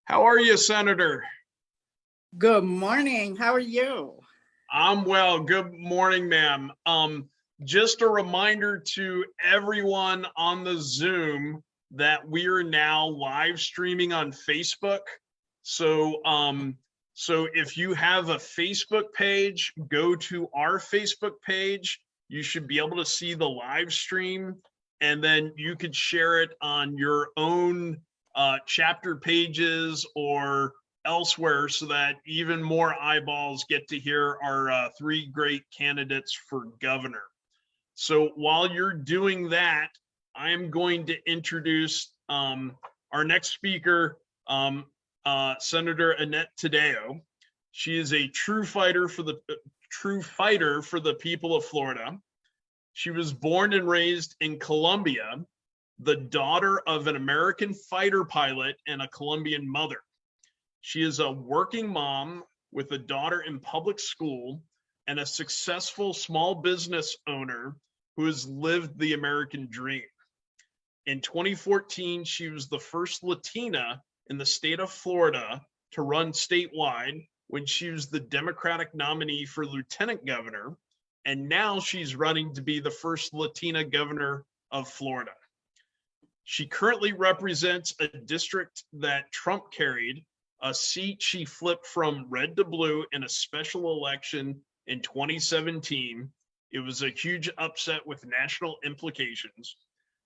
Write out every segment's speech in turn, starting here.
How are you, Senator? Good morning. How are you? I'm well. Good morning, ma'am. Just a reminder to everyone on the Zoom that we are now live streaming on Facebook. So if you have a Facebook page, go to our Facebook page. You should be able to see the live stream, and then you could share it on your own chapter pages or elsewhere so that even more eyeballs get to hear our three great candidates for governor. So while you're doing that, I am going to introduce our next speaker, Senator Annette Taddeo. She is a true fighter for the people of Florida. She was born and raised in Colombia, the daughter of an American fighter pilot and a Colombian mother. She is a working mom with a daughter in public school and a successful small business owner who has lived the American dream. In 2014, she was the first Latina in the state of Florida to run statewide when she was the Democratic nominee for lieutenant governor, and now she's running to be the first Latina governor of Florida. She currently represents a district that Trump carried, a seat she flipped from red to blue in a special election in 2017. It was a huge upset with national implications,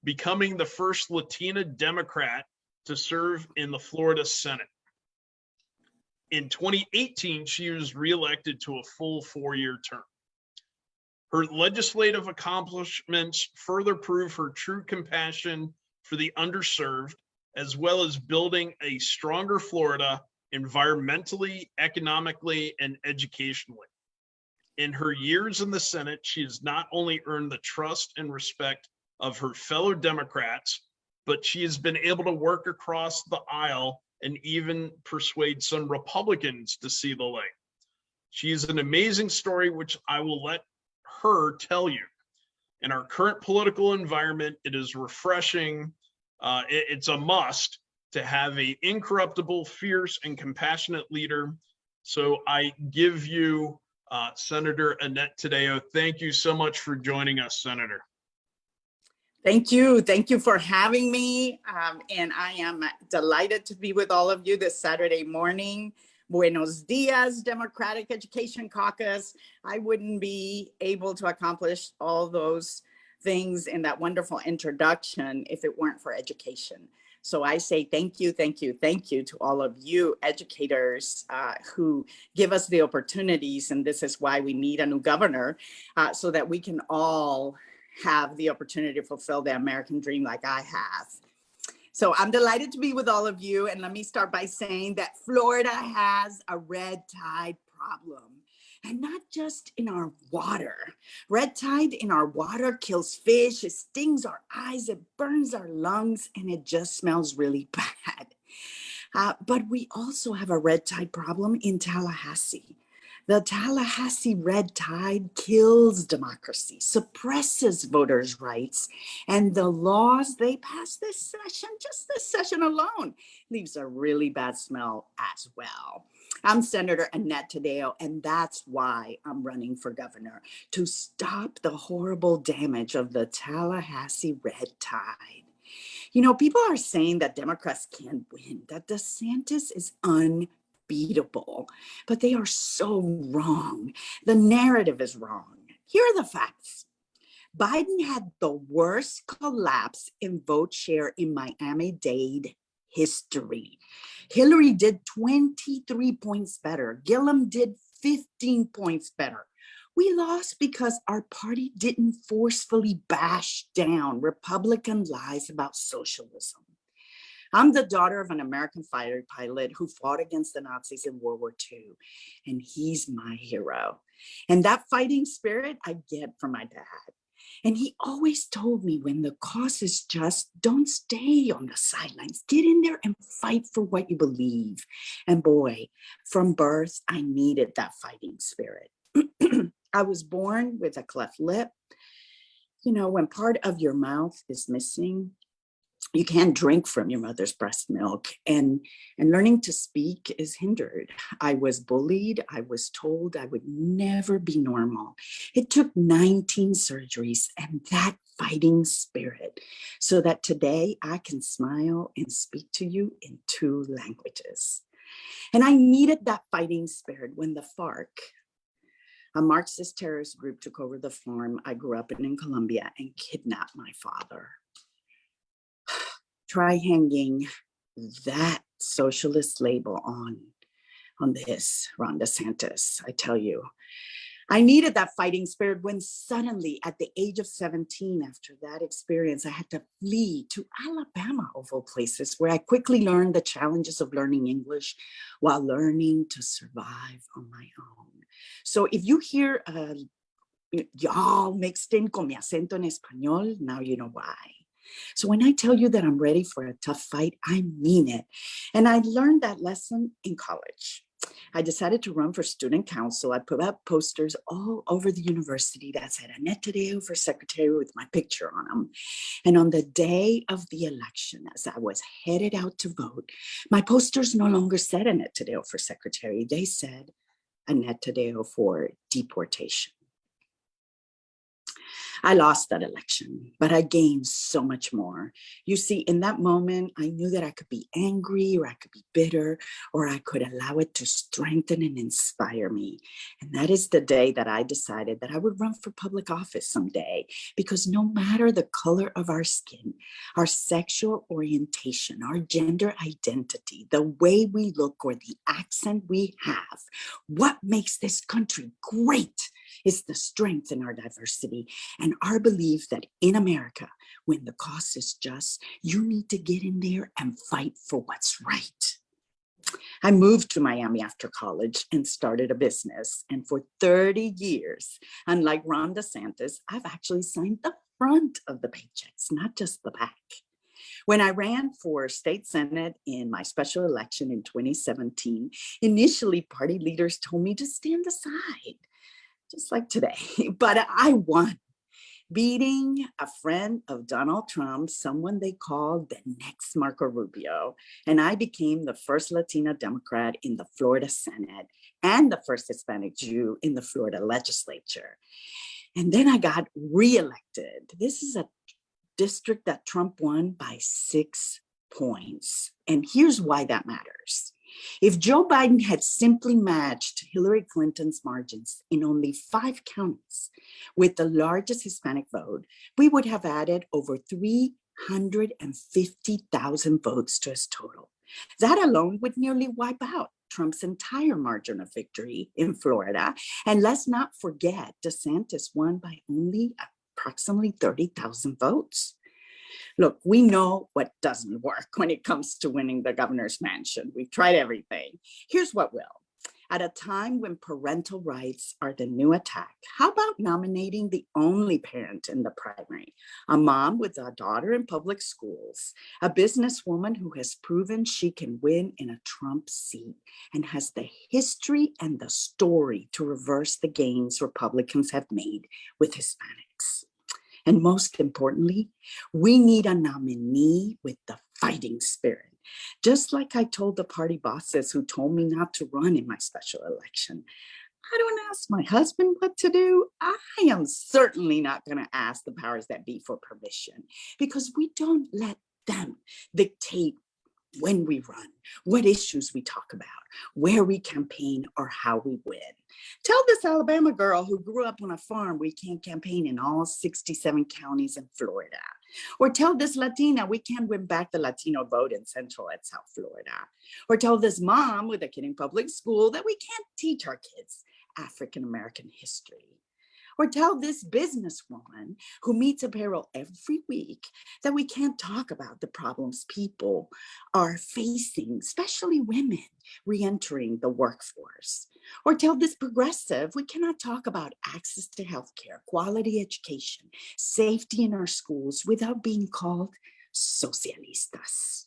becoming the first Latina Democrat to serve in the Florida Senate. In 2018, she was reelected to a full 4-year term. Her legislative accomplishments further prove her true compassion for the underserved, as well as building a stronger Florida environmentally, economically, and educationally. In her years in the Senate, she has not only earned the trust and respect of her fellow Democrats, but she has been able to work across the aisle and even persuade some Republicans to see the light. She is an amazing story, which I will let her tell you. In our current political environment, it is refreshing. It's a must to have an incorruptible, fierce, and compassionate leader. So I give you Senator Annette Taddeo. Thank you so much for joining us, Senator. Thank you. Thank you for having me. And I am delighted to be with all of you this Saturday morning. Buenos dias, Democratic Education Caucus. I wouldn't be able to accomplish all those things in that wonderful introduction if it weren't for education. So I say thank you, thank you, thank you to all of you educators who give us the opportunities. And this is why we need a new governor, so that we can all have the opportunity to fulfill the American dream like I have. So I'm delighted to be with all of you. And let me start by saying that Florida has a red tide problem. And not just in our water. Red tide in our water kills fish, it stings our eyes, it burns our lungs, and it just smells really bad. But we also have a red tide problem in Tallahassee. The Tallahassee red tide kills democracy, suppresses voters' rights, and the laws they pass this session, just this session alone, leaves a really bad smell as well. I'm Senator Annette Taddeo, and that's why I'm running for governor, to stop the horrible damage of the Tallahassee red tide. You know, people are saying that Democrats can't win, that DeSantis is unbeatable, but they are so wrong. The narrative is wrong. Here are the facts. Biden had the worst collapse in vote share in Miami-Dade history. Hillary did 23 points better. Gillum did 15 points better. We lost because our party didn't forcefully bash down Republican lies about socialism. I'm the daughter of an American fighter pilot who fought against the Nazis in World War II, and he's my hero. And that fighting spirit I get from my dad. And he always told me, when the cause is just, don't stay on the sidelines. Get in there and fight for what you believe. And boy, from birth, I needed that fighting spirit. I was born with a cleft lip. You know, when part of your mouth is missing, You can't drink from your mother's breast milk, and learning to speak is hindered. I was bullied. I was told I would never be normal. It took 19 surgeries and that fighting spirit so that today I can smile and speak to you in 2 languages. And I needed that fighting spirit when the FARC, a Marxist terrorist group, took over the farm I grew up in Colombia and kidnapped my father. Try hanging that socialist label on this, Ron DeSantis. I tell you, I needed that fighting spirit when suddenly at the age of 17, after that experience, I had to flee to Alabama, of all places, where I quickly learned the challenges of learning English while learning to survive on my own. So if you hear y'all mixed in con mi acento en español, now you know why. So when I tell you that I'm ready for a tough fight, I mean it. And I learned that lesson in college. I decided to run for student council. I put up posters all over the university that said Annette Taddeo for secretary with my picture on them. And on the day of the election, as I was headed out to vote, my posters no longer said Annette Taddeo for secretary. They said Annette Taddeo for deportation. I lost that election, but I gained so much more. You see, in that moment, I knew that I could be angry or I could be bitter, or I could allow it to strengthen and inspire me. And that is the day that I decided that I would run for public office someday, because no matter the color of our skin, our sexual orientation, our gender identity, the way we look or the accent we have, what makes this country great is the strength in our diversity and our belief that in America, when the cost is just, you need to get in there and fight for what's right. I moved to Miami after college and started a business. And for 30 years, unlike Ron DeSantis, I've actually signed the front of the paychecks, not just the back. When I ran for state senate in my special election in 2017, initially party leaders told me to stand aside, just like today, but I won, beating a friend of Donald Trump, someone they called the next Marco Rubio. And I became the first Latina Democrat in the Florida Senate and the first Hispanic Jew in the Florida legislature. And then I got reelected. This is a district that Trump won by 6 points. And here's why that matters. If Joe Biden had simply matched Hillary Clinton's margins in only 5 counties with the largest Hispanic vote, we would have added over 350,000 votes to his total. That alone would nearly wipe out Trump's entire margin of victory in Florida. And let's not forget, DeSantis won by only approximately 30,000 votes. Look, we know what doesn't work when it comes to winning the governor's mansion. We've tried everything. Here's what will. At a time when parental rights are the new attack, how about nominating the only parent in the primary? A mom with a daughter in public schools, a businesswoman who has proven she can win in a Trump seat and has the history and the story to reverse the gains Republicans have made with Hispanics. And most importantly, we need a nominee with the fighting spirit. Just like I told the party bosses who told me not to run in my special election. I don't ask my husband what to do. I am certainly not going to ask the powers that be for permission, because we don't let them dictate when we run, what issues we talk about, where we campaign, or how we win. Tell this Alabama girl who grew up on a farm we can't campaign in all 67 counties in Florida. Or tell this Latina we can't win back the Latino vote in Central and South Florida. Or tell this mom with a kid in public school that we can't teach our kids African-American history. Or tell this businesswoman who meets a peril every week that we can't talk about the problems people are facing, especially women re-entering the workforce. Or tell this progressive we cannot talk about access to healthcare, quality education, safety in our schools without being called socialistas.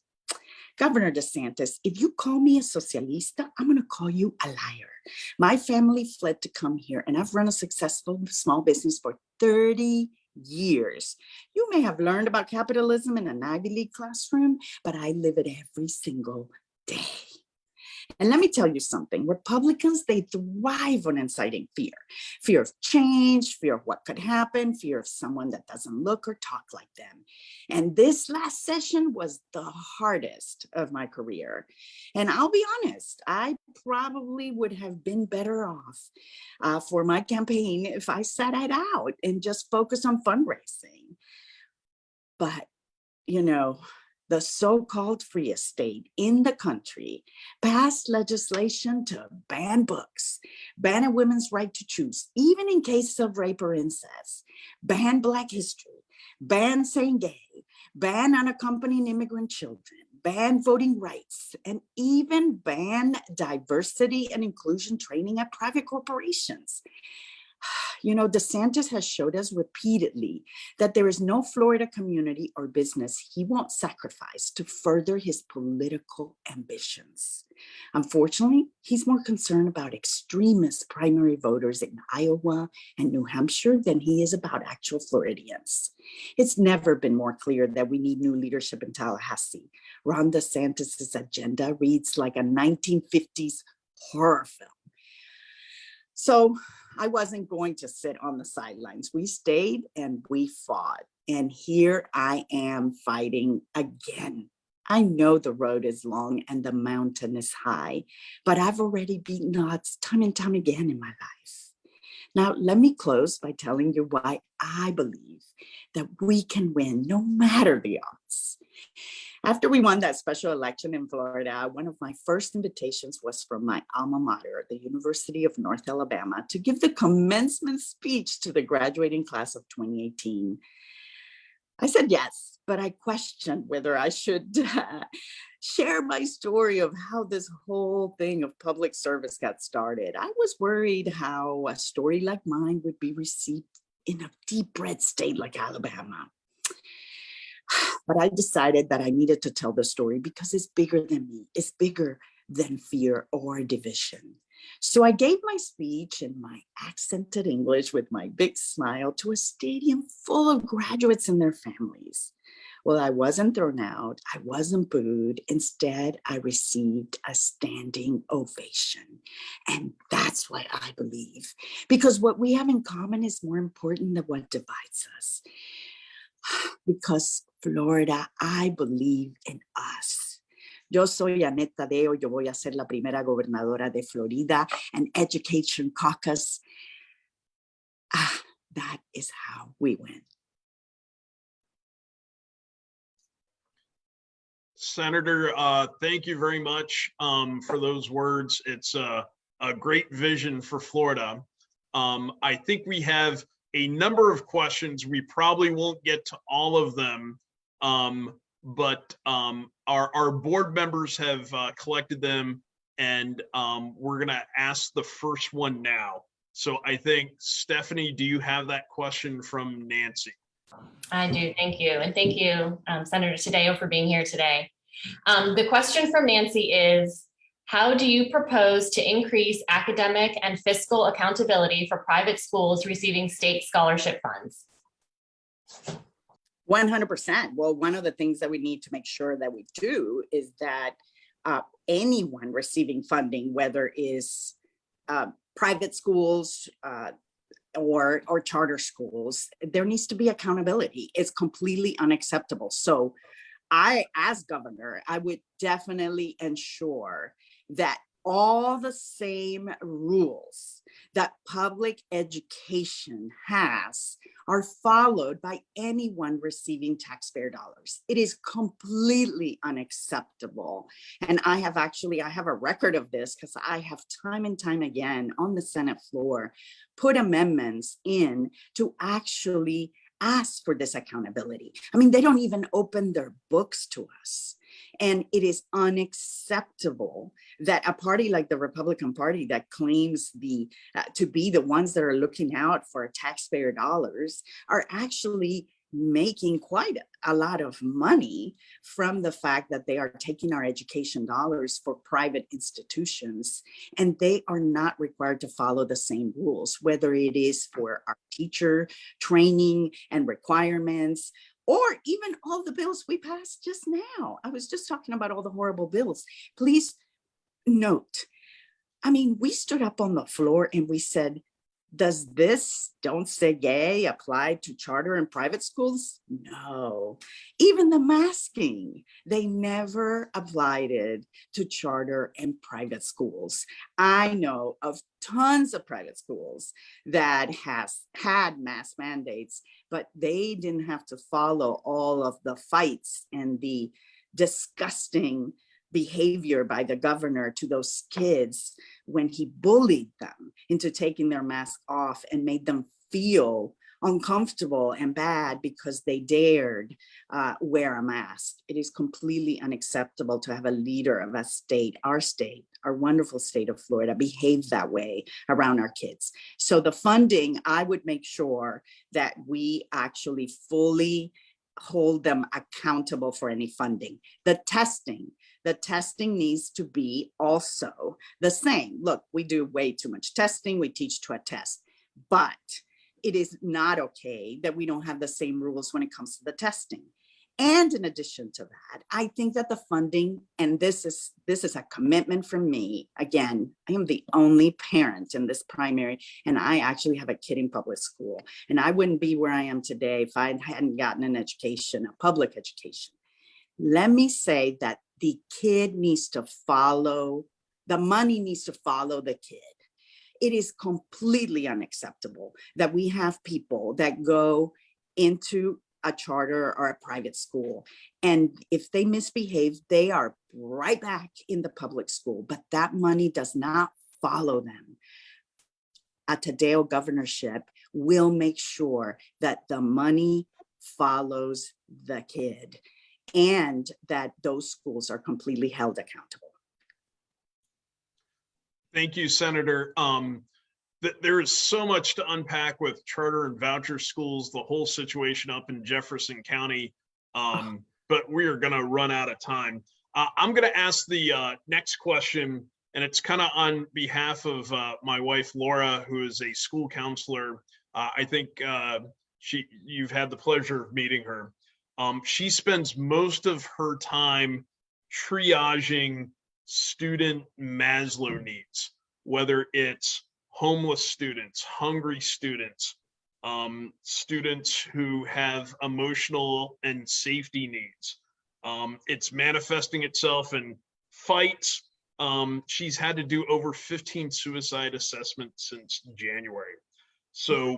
Governor DeSantis, if you call me a socialista, I'm going to call you a liar. My family fled to come here, and I've run a successful small business for 30 years. You may have learned about capitalism in an Ivy League classroom, but I live it every single day. And let me tell you something, Republicans, they thrive on inciting fear. Fear of change, fear of what could happen, fear of someone that doesn't look or talk like them. And this last session was the hardest of my career. And I'll be honest, I probably would have been better off for my campaign if I sat it out and just focused on fundraising. But, you know, the so-called free estate in the country passed legislation to ban books, ban a woman's right to choose, even in cases of rape or incest, ban Black history, ban saying gay, ban unaccompanied immigrant children, ban voting rights, and even ban diversity and inclusion training at private corporations. You know, DeSantis has showed us repeatedly that there is no Florida community or business he won't sacrifice to further his political ambitions. Unfortunately, he's more concerned about extremist primary voters in Iowa and New Hampshire than he is about actual Floridians. It's never been more clear that we need new leadership in Tallahassee. Ron DeSantis' agenda reads like a 1950s horror film. So I wasn't going to sit on the sidelines. We stayed and we fought. And here I am fighting again. I know the road is long and the mountain is high, but I've already beaten odds time and time again in my life. Now, let me close by telling you why I believe that we can win no matter the odds. After we won that special election in Florida, one of my first invitations was from my alma mater, the University of North Alabama, to give the commencement speech to the graduating class of 2018. I said yes, but I questioned whether I should share my story of how this whole thing of public service got started. I was worried how a story like mine would be received in a deep red state like Alabama. But I decided that I needed to tell the story because it's bigger than me. It's bigger than fear or division. So I gave my speech in my accented English with my big smile to a stadium full of graduates and their families. Well, I wasn't thrown out. I wasn't booed. Instead, I received a standing ovation. And that's why I believe, because what we have in common is more important than what divides us. Because Florida, I believe in us. Yo soy Annette Taddeo. Yo voy a ser la primera gobernadora de Florida, an education caucus. That is how we win. Senator, thank you very much for those words. It's a great vision for Florida. I think we have a number of questions. We probably won't get to all of them, but our board members have collected them, and we're going to ask the first one now. So I think, Stephanie, do you have that question from Nancy? I do, thank you. And thank you, Senator Taddeo, for being here today. The question from Nancy is, how do you propose to increase academic and fiscal accountability for private schools receiving state scholarship funds? 100%. Well, one of the things that we need to make sure that we do is that anyone receiving funding, whether it's private schools or charter schools, there needs to be accountability. It's completely unacceptable. So I, as governor, I would definitely ensure that all the same rules that public education has are followed by anyone receiving taxpayer dollars. It is completely unacceptable. And I have a record of this because I have time and time again on the Senate floor put amendments in to actually ask for this accountability. I mean, they don't even open their books to us. And it is unacceptable that a party like the Republican Party that claims to be the ones that are looking out for taxpayer dollars are actually making quite a lot of money from the fact that they are taking our education dollars for private institutions, and they are not required to follow the same rules, whether it is for our teacher training and requirements, or even all the bills we passed just now. I was just talking about all the horrible bills. Please note, I mean, we stood up on the floor and we said, does this "don't say gay" apply to charter and private schools? No. Even the masking, they never applied it to charter and private schools. I know of tons of private schools that has had mask mandates, but they didn't have to follow all of the fights and the disgusting behavior by the governor to those kids when he bullied them into taking their mask off and made them feel uncomfortable and bad because they dared wear a mask. It is completely unacceptable to have a leader of a state, our wonderful state of Florida, behave that way around our kids. So the funding, I would make sure that we actually fully hold them accountable for any funding. The testing needs to be also the same. Look, we do way too much testing. We teach to a test, but it is not okay that we don't have the same rules when it comes to the testing. And in addition to that, I think that the funding, and this is a commitment from me. Again, I am the only parent in this primary, and I actually have a kid in public school. And I wouldn't be where I am today if I hadn't gotten an education, a public education. Let me say that the kid needs to follow, the money needs to follow the kid. It is completely unacceptable that we have people that go into a charter or a private school, and if they misbehave, they are right back in the public school, but that money does not follow them. A Taddeo governorship will make sure that the money follows the kid and that those schools are completely held accountable. Thank you, Senator. There is so much to unpack with charter and voucher schools, the whole situation up in Jefferson County, but we are going to run out of time. I'm going to ask the next question, and it's kind of on behalf of my wife, Laura, who is a school counselor. I think you've had the pleasure of meeting her. She spends most of her time triaging student Maslow needs, whether it's homeless students, hungry students, students who have emotional and safety needs. It's manifesting itself in fights. She's had to do over 15 suicide assessments since January. So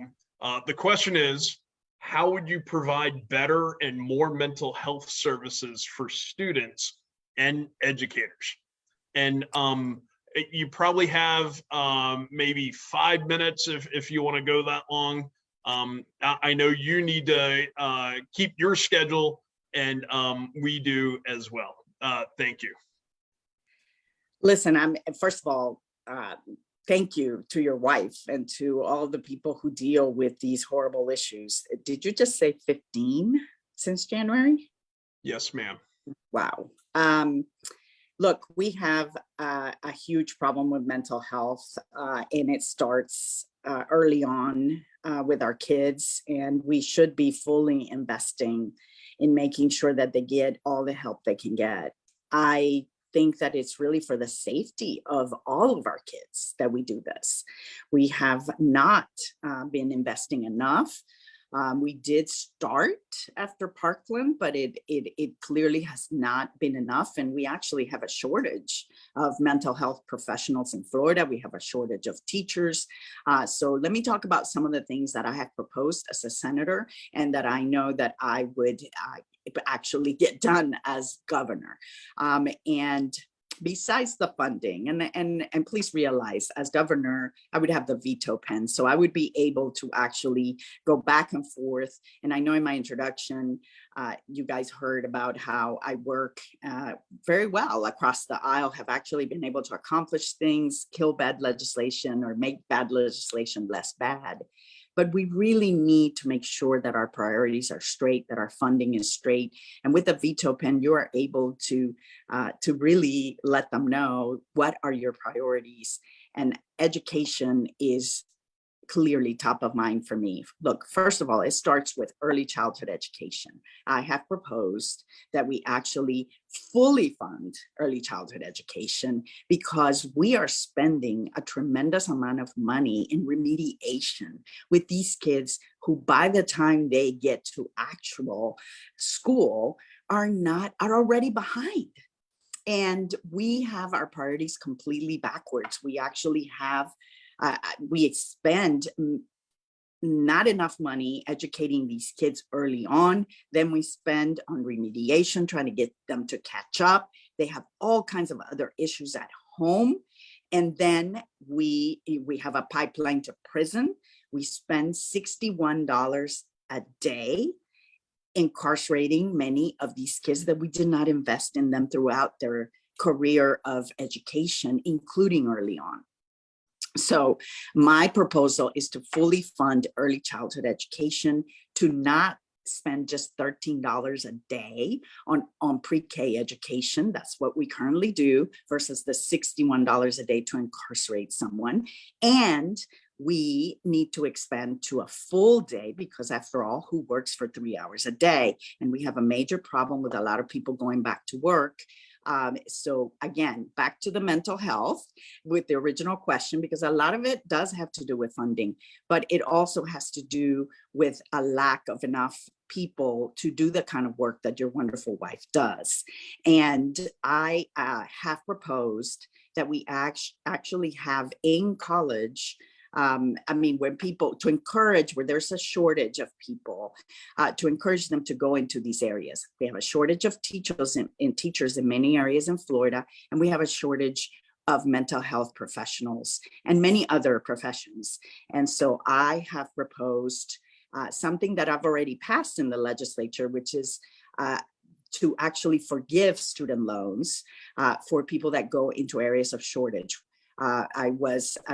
the question is, how would you provide better and more mental health services for students and educators? And you probably have maybe 5 minutes if you want to go that long. I know you need to keep your schedule, and we do as well. Thank you. Listen, first of all, thank you to your wife and to all the people who deal with these horrible issues. Did you just say 15 since January? Yes, ma'am. Wow. Look, we have a huge problem with mental health, and it starts early on with our kids, and we should be fully investing in making sure that they get all the help they can get. I think that it's really for the safety of all of our kids that we do this. We have not been investing enough. We did start after Parkland, but it clearly has not been enough. And we actually have a shortage of mental health professionals in Florida. We have a shortage of teachers. So let me talk about some of the things that I have proposed as a senator and that I know that I would actually get done as governor. And besides the funding, and please realize, as governor, I would have the veto pen. So I would be able to actually go back and forth. And I know in my introduction, you guys heard about how I work very well across the aisle, have actually been able to accomplish things, kill bad legislation or make bad legislation less bad. but we really need to make sure that our priorities are straight, that our funding is straight. And with the veto pen, you are able to really let them know what are your priorities. And education is clearly top of mind for me. Look, first of all, it starts with early childhood education. I have proposed that we actually fully fund early childhood education because we are spending a tremendous amount of money in remediation with these kids who, by the time they get to actual school, are already behind. And we have our priorities completely backwards. We actually have we spend not enough money educating these kids early on. Then we spend on remediation, trying to get them to catch up. They have all kinds of other issues at home. And then we have a pipeline to prison. We spend $61 a day incarcerating many of these kids that we did not invest in them throughout their career of education, including early on. So my proposal is to fully fund early childhood education, to not spend just $13 a day on pre-K education. That's what we currently do versus the $61 a day to incarcerate someone. And we need to expand to a full day because after all, who works for 3 hours a day? And we have a major problem with a lot of people going back to work. So again, back to the mental health with the original question, because a lot of it does have to do with funding, but it also has to do with a lack of enough people to do the kind of work that your wonderful wife does. And I have proposed that we actually have in college, when people, to encourage where there's a shortage of people, to encourage them to go into these areas. We have a shortage of teachers in many areas in Florida, and we have a shortage of mental health professionals and many other professions. And so I have proposed something that I've already passed in the legislature, which is to actually forgive student loans for people that go into areas of shortage. I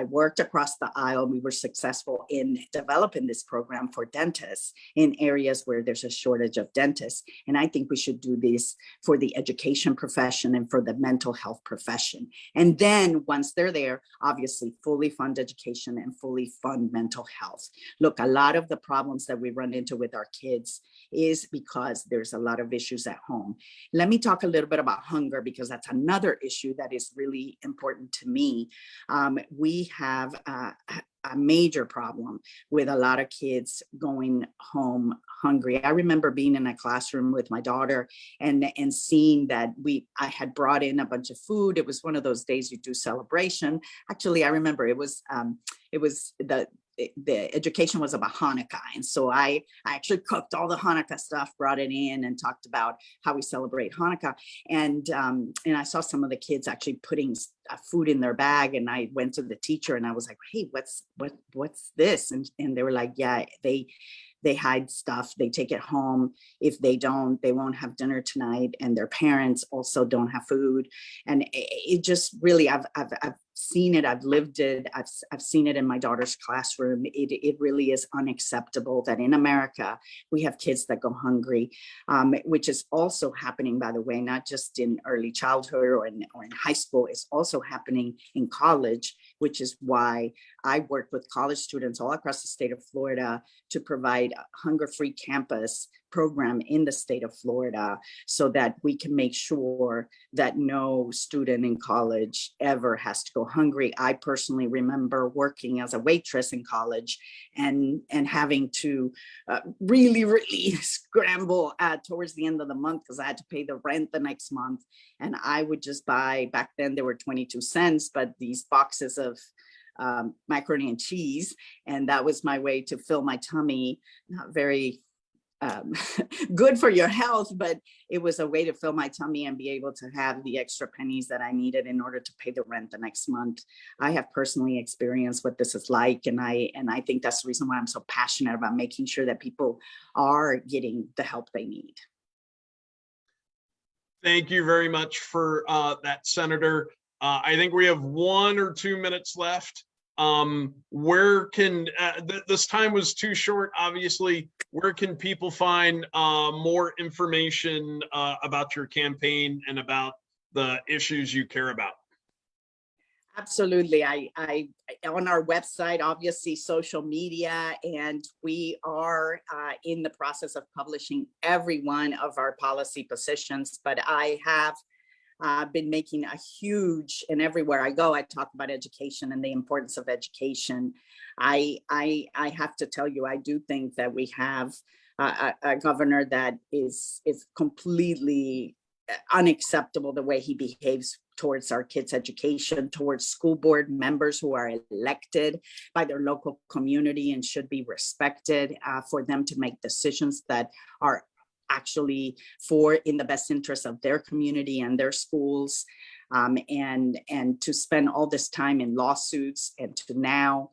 worked across the aisle. We were successful in developing this program for dentists in areas where there's a shortage of dentists. And I think we should do this for the education profession and for the mental health profession. And then once they're there, obviously fully fund education and fully fund mental health. Look, a lot of the problems that we run into with our kids is because there's a lot of issues at home. Let me talk a little bit about hunger, because that's another issue that is really important to me. We have a major problem with a lot of kids going home hungry. I remember being in a classroom with my daughter and seeing that I had brought in a bunch of food. It was one of those days you do celebration. Actually, I remember it was the education was about Hanukkah. And so I actually cooked all the Hanukkah stuff, brought it in and talked about how we celebrate Hanukkah. And I saw some of the kids actually putting food in their bag. And I went to the teacher and I was like, hey, what's this? And they were like, yeah, they hide stuff. They take it home. If they don't, they won't have dinner tonight. And their parents also don't have food. And it just really, I've seen it. I've lived it. I've seen it in my daughter's classroom. It really is unacceptable that in America, we have kids that go hungry, which is also happening, by the way, not just in early childhood or in high school. It's also happening in college, which is why I worked with college students all across the state of Florida to provide a hunger-free campus program in the state of Florida so that we can make sure that no student in college ever has to go hungry. I personally remember working as a waitress in college and having to really scramble towards the end of the month because I had to pay the rent the next month. And I would just buy, back then they were 22 cents, but these boxes of macaroni and cheese. And that was my way to fill my tummy. Not very good for your health, but it was a way to fill my tummy and be able to have the extra pennies that I needed in order to pay the rent the next month. I have personally experienced what this is like, and I think that's the reason why I'm so passionate about making sure that people are getting the help they need. Thank you very much for that, Senator. I think we have 1 or 2 minutes left. where can, this time was too short, obviously, where can people find more information about your campaign and about the issues you care about? Absolutely. I on our website, obviously social media, and we are in the process of publishing every one of our policy positions, but I have been making a huge, and everywhere I go, I talk about education and the importance of education. I have to tell you, I do think that we have a governor that is completely unacceptable the way he behaves towards our kids' education, towards school board members who are elected by their local community and should be respected for them to make decisions that are actually in the best interest of their community and their schools, and to spend all this time in lawsuits and to now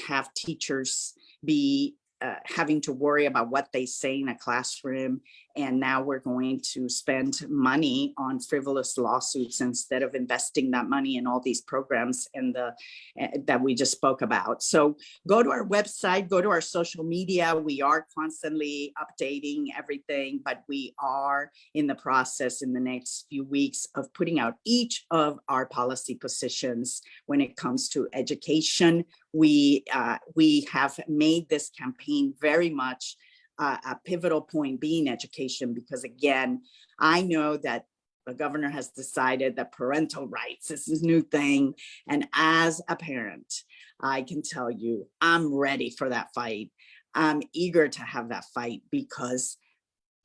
have teachers be having to worry about what they say in a classroom. And now we're going to spend money on frivolous lawsuits instead of investing that money in all these programs and that we just spoke about. So go to our website, go to our social media. We are constantly updating everything, but we are in the process in the next few weeks of putting out each of our policy positions when it comes to education. We have made this campaign very much a pivotal point being education, because again, I know that the governor has decided that parental rights is this new thing. And as a parent, I can tell you, I'm ready for that fight. I'm eager to have that fight because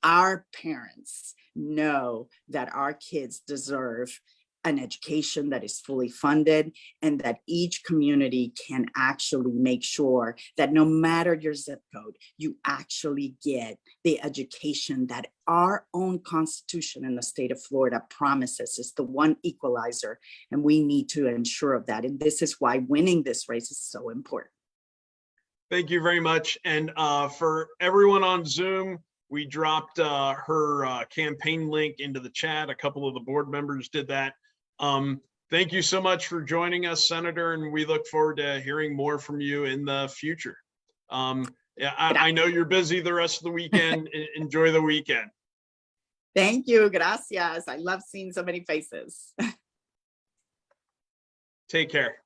our parents know that our kids deserve an education that is fully funded, and that each community can actually make sure that no matter your zip code, you actually get the education that our own Constitution in the state of Florida promises is the one equalizer, and we need to ensure of that. And this is why winning this race is so important. Thank you very much. And for everyone on Zoom, we dropped her campaign link into the chat. A couple of the board members did that. Thank you so much for joining us, Senator, and we look forward to hearing more from you in the future. Yeah, I know you're busy the rest of the weekend. Enjoy the weekend. Thank you. Gracias. I love seeing so many faces. Take care.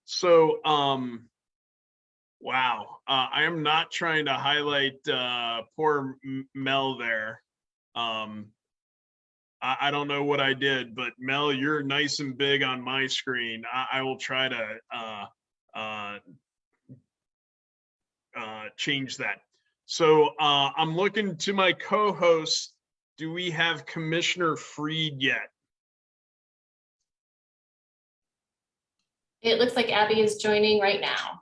So, wow. I am not trying to highlight poor Mel there. I don't know what I did, but Mel, you're nice and big on my screen. I will try to change that. So I'm looking to my co-host. Do we have Commissioner Fried yet? It looks like Abby is joining right now.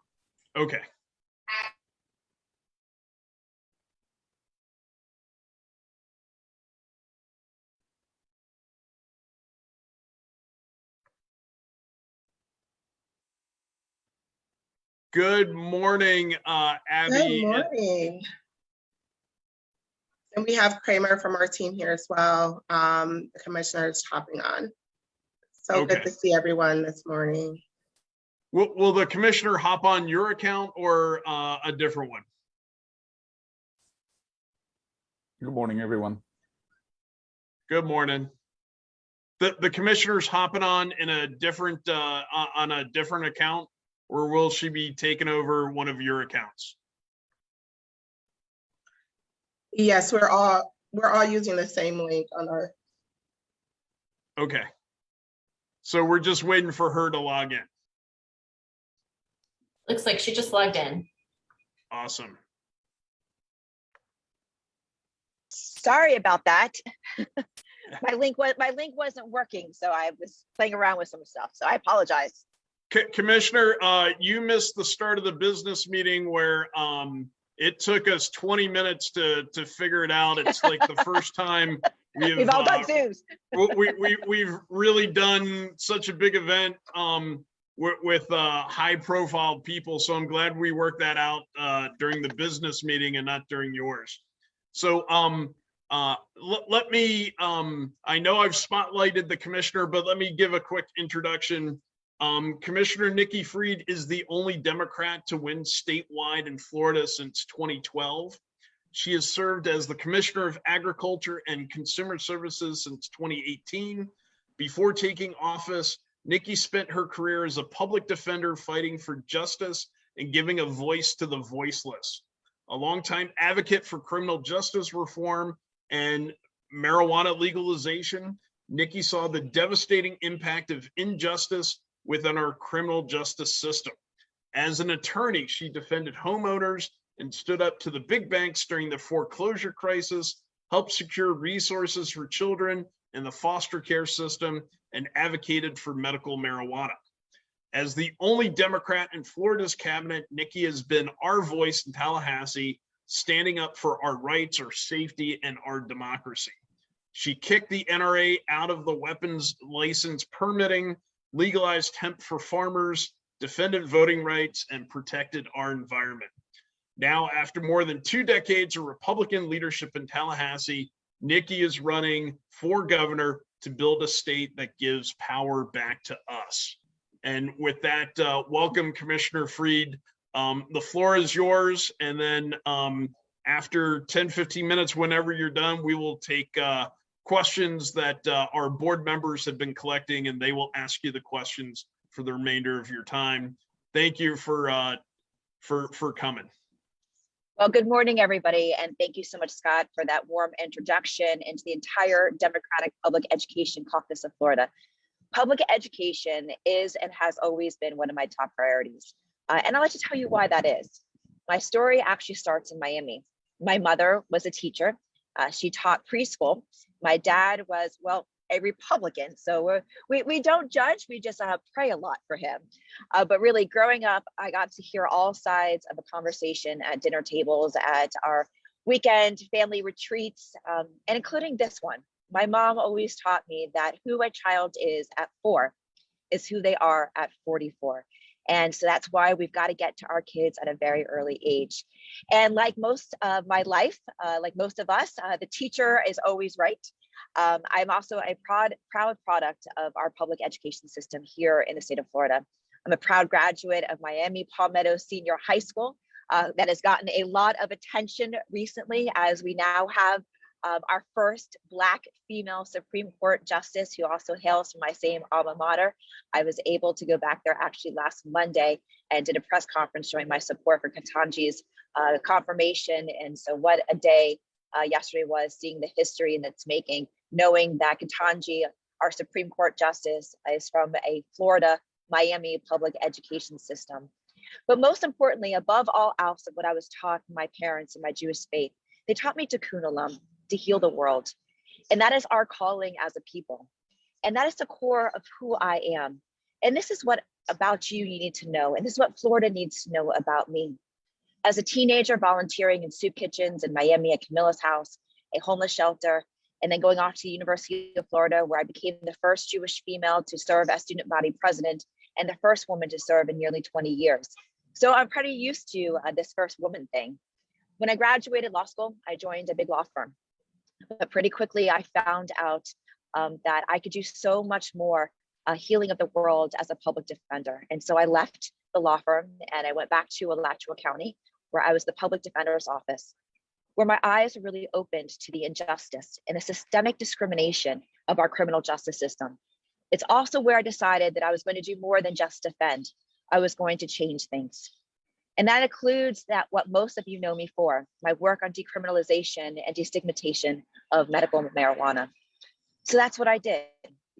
Okay. Good morning, Abby. Good morning. And we have Kramer from our team here as well. The commissioner is hopping on. So Okay. Good to see everyone this morning. Will the commissioner hop on your account or a different one? Good morning, everyone. Good morning. The commissioner's hopping on in a different on a different account, or will she be taking over one of your accounts? Yes, we're all using the same link on our. Okay. So we're just waiting for her to log in. Looks like she just logged in. Awesome. Sorry about that. my link wasn't working, so I was playing around with some stuff. So I apologize. Commissioner, you missed the start of the business meeting where it took us 20 minutes to figure it out. It's like the first time We've all done Zooms. we've really done such a big event with high profile people. So I'm glad we worked that out during the business meeting and not during yours. So Let me, I know I've spotlighted the commissioner, but let me give a quick introduction. Commissioner Nikki Fried is the only Democrat to win statewide in Florida since 2012. She has served as the Commissioner of Agriculture and Consumer Services since 2018. Before taking office, Nikki spent her career as a public defender fighting for justice and giving a voice to the voiceless. A longtime advocate for criminal justice reform and marijuana legalization, Nikki saw the devastating impact of injustice within our criminal justice system. As an attorney, she defended homeowners and stood up to the big banks during the foreclosure crisis, helped secure resources for children in the foster care system, and advocated for medical marijuana. As the only Democrat in Florida's cabinet, Nikki has been our voice in Tallahassee, standing up for our rights, our safety, and our democracy. She kicked the NRA out of the weapons license permitting, legalized hemp for farmers, defended voting rights, and protected our environment. Now, after more than 2 decades of Republican leadership in Tallahassee, Nikki is running for governor to build a state that gives power back to us. And with that, welcome, Commissioner Fried. The floor is yours. And then after 10, 15 minutes, whenever you're done, we will take questions that our board members have been collecting, and they will ask you the questions for the remainder of your time. Thank you for coming. Well, good morning, everybody. And thank you so much, Scott, for that warm introduction into the entire Democratic Public Education Caucus of Florida. Public education is and has always been one of my top priorities. And I'd like to tell you why that is. My story actually starts in Miami. My mother was a teacher. She taught preschool. My dad was, well, a Republican. So we don't judge, we just pray a lot for him. But really growing up, I got to hear all sides of a conversation at dinner tables, at our weekend family retreats, and including this one. My mom always taught me that who a child is at 4 is who they are at 44. And so that's why we've got to get to our kids at a very early age. And like most of my life, like most of us, the teacher is always right. I'm also a proud product of our public education system here in the state of Florida. I'm a proud graduate of Miami Palmetto Senior High School that has gotten a lot of attention recently, as we now have our first Black female Supreme Court justice, who also hails from my same alma mater. I was able to go back there actually last Monday and did a press conference showing my support for Ketanji's confirmation. And so what a day yesterday was, seeing the history in its making, knowing that Ketanji, our Supreme Court justice, is from a Florida, Miami public education system. But most importantly, above all else of what I was taught from my parents and my Jewish faith, they taught me tikkun olam, to heal the world. And that is our calling as a people. And that is the core of who I am. And this is what about you need to know. And this is what Florida needs to know about me. As a teenager, volunteering in soup kitchens in Miami at Camilla's house, a homeless shelter, and then going off to the University of Florida, where I became the first Jewish female to serve as student body president and the first woman to serve in nearly 20 years. So I'm pretty used to this first woman thing. When I graduated law school, I joined a big law firm. But pretty quickly, I found out that I could do so much more healing of the world as a public defender. And so I left the law firm and I went back to Alachua County, where I was the public defender's office, where my eyes were really opened to the injustice and the systemic discrimination of our criminal justice system. It's also where I decided that I was going to do more than just defend. I was going to change things. And that includes what most of you know me for, my work on decriminalization and destigmatization of medical marijuana. So that's what I did.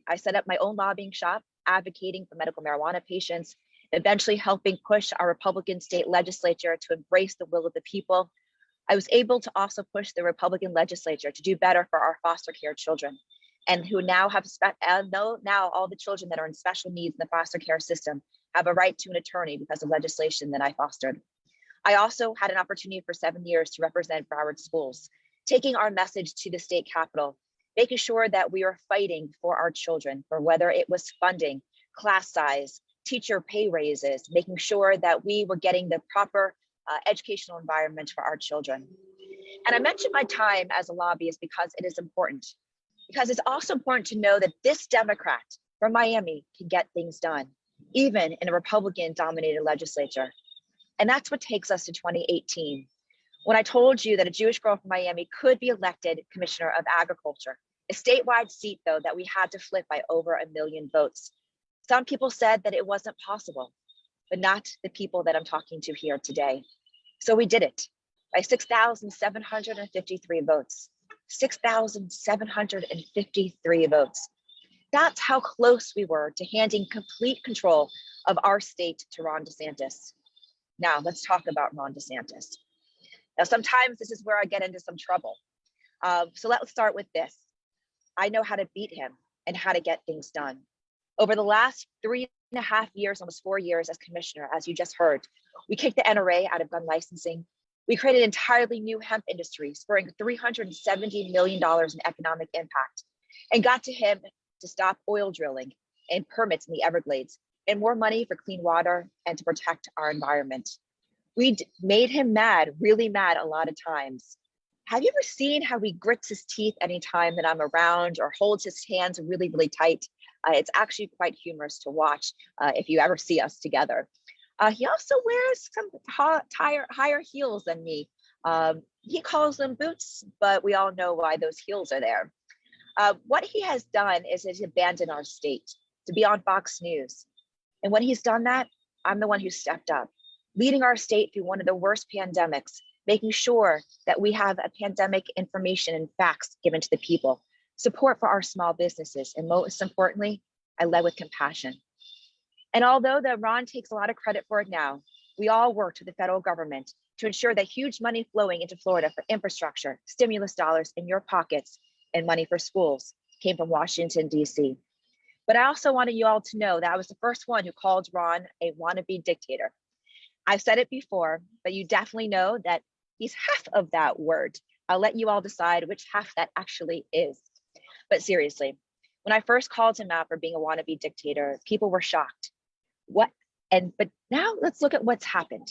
I set up my own lobbying shop, advocating for medical marijuana patients, eventually helping push our Republican state legislature to embrace the will of the people. I was able to also push the Republican legislature to do better for our foster care children, and who now have now all the children that are in special needs in the foster care system have a right to an attorney because of legislation that I fostered. I also had an opportunity for 7 years to represent Broward schools, taking our message to the state capitol, making sure that we are fighting for our children, for whether it was funding, class size, teacher pay raises, making sure that we were getting the proper educational environment for our children. And I mentioned my time as a lobbyist because it is important. Because it's also important to know that this Democrat from Miami can get things done, even in a Republican-dominated legislature. And that's what takes us to 2018, when I told you that a Jewish girl from Miami could be elected Commissioner of Agriculture, a statewide seat, though, that we had to flip by over 1 million votes. Some people said that it wasn't possible, but not the people that I'm talking to here today. So we did it by 6,753 votes. 6,753 votes. That's how close we were to handing complete control of our state to Ron DeSantis. Now let's talk about Ron DeSantis. Now, sometimes this is where I get into some trouble. So let's start with this. I know how to beat him and how to get things done. Over the last 3.5 years, almost 4 years as commissioner, as you just heard, we kicked the NRA out of gun licensing. We created an entirely new hemp industry, spurring $370 million in economic impact, and got to him to stop oil drilling and permits in the Everglades, and more money for clean water and to protect our environment. We made him mad, really mad a lot of times. Have you ever seen how he grits his teeth anytime that I'm around or holds his hands really, really tight? It's actually quite humorous to watch if you ever see us together. He also wears some higher heels than me. He calls them boots, but we all know why those heels are there. What he has done is he's abandoned our state to be on Fox News. And when he's done that, I'm the one who stepped up, leading our state through one of the worst pandemics, making sure that we have a pandemic information and facts given to the people, support for our small businesses, and most importantly, I led with compassion. And although Ron takes a lot of credit for it now, we all worked with the federal government to ensure that huge money flowing into Florida for infrastructure, stimulus dollars in your pockets, and money for schools came from Washington, D.C. But I also wanted you all to know that I was the first one who called Ron a wannabe dictator. I've said it before, but you definitely know that he's half of that word. I'll let you all decide which half that actually is. But seriously, when I first called him out for being a wannabe dictator, people were shocked. But now let's look at what's happened.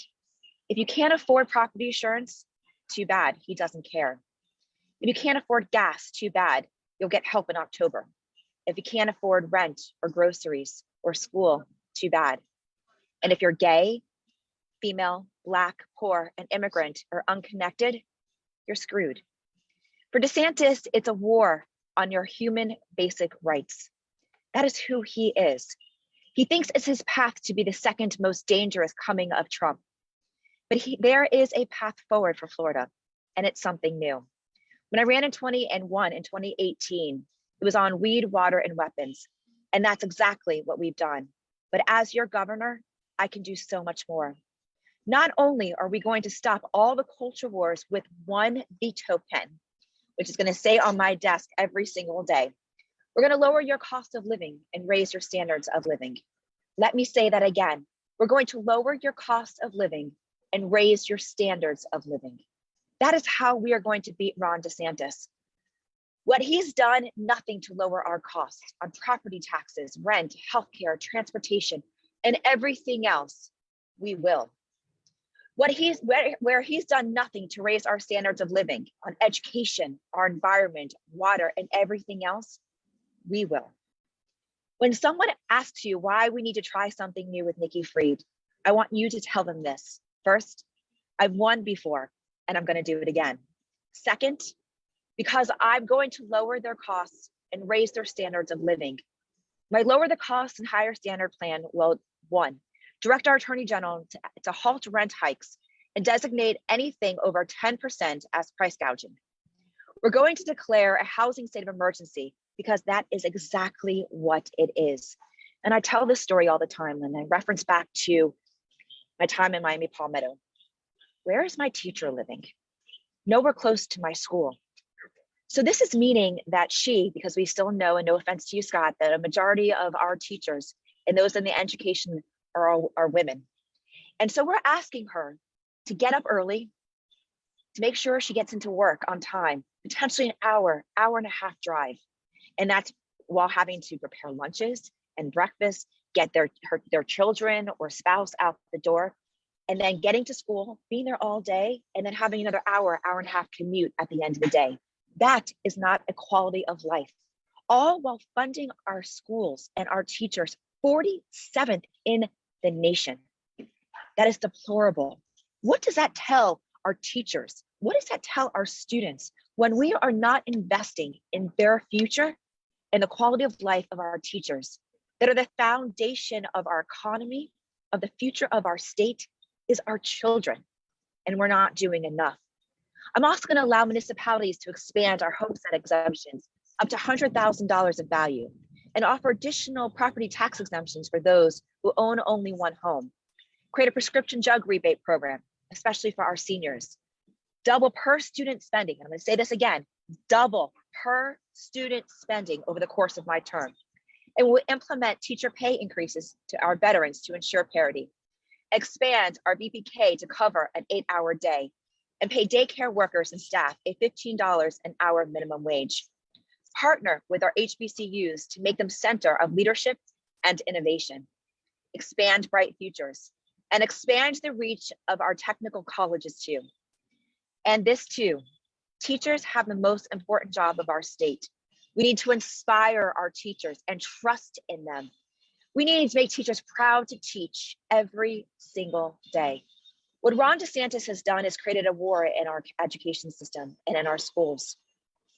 If you can't afford property insurance, too bad, he doesn't care. If you can't afford gas, too bad, you'll get help in October. If you can't afford rent or groceries or school, too bad. And if you're gay, female, Black, poor, and immigrant or unconnected, you're screwed. For DeSantis, it's a war on your human basic rights. That is who he is. He thinks it's his path to be the second most dangerous coming of Trump. But there is a path forward for Florida, and it's something new. When I ran in 2018, it was on weed, water, and weapons. And that's exactly what we've done. But as your governor, I can do so much more. Not only are we going to stop all the culture wars with one veto pen, which is going to stay on my desk every single day, we're going to lower your cost of living and raise your standards of living. Let me say that again. We're going to lower your cost of living and raise your standards of living. That is how we are going to beat Ron DeSantis. What he's done, nothing to lower our costs on property taxes, rent, healthcare, transportation, and everything else, we will. Where he's done nothing to raise our standards of living on education, our environment, water, and everything else, we will. When someone asks you why we need to try something new with Nikki Fried, I want you to tell them this. First, I've won before, and I'm going to do it again. Second, because I'm going to lower their costs and raise their standards of living. My lower the costs and higher standard plan will, one, direct our Attorney General to halt rent hikes and designate anything over 10% as price gouging. We're going to declare a housing state of emergency because that is exactly what it is. And I tell this story all the time, and I reference back to my time in Miami Palmetto. Where is my teacher living? Nowhere close to my school. So this is meaning that because we still know, and no offense to you, Scott, that a majority of our teachers and those in the education are women. And so we're asking her to get up early, to make sure she gets into work on time, potentially an hour and a half drive. And that's while having to prepare lunches and breakfast, get their children or spouse out the door. and then getting to school, being there all day, and then having another hour, hour and a half commute at the end of the day. That is not a quality of life. All while funding our schools and our teachers 47th in the nation. That is deplorable. What does that tell our teachers? What does that tell our students when we are not investing in their future and the quality of life of our teachers that are the foundation of our economy, of the future of our state, is our children, and we're not doing enough. I'm also going to allow municipalities to expand our homestead exemptions up to $100,000 of value and offer additional property tax exemptions for those who own only one home. Create a prescription drug rebate program, especially for our seniors. Double per student spending. I'm going to say this again, double per student spending over the course of my term. And we'll implement teacher pay increases to our veterans to ensure parity. Expand our VPK to cover an 8-hour day and pay daycare workers and staff a $15 an hour minimum wage. Partner with our HBCUs to make them center of leadership and innovation. Expand Bright Futures and expand the reach of our technical colleges too. And this too, teachers have the most important job of our state. We need to inspire our teachers and trust in them. We need to make teachers proud to teach every single day. What Ron DeSantis has done is created a war in our education system and in our schools.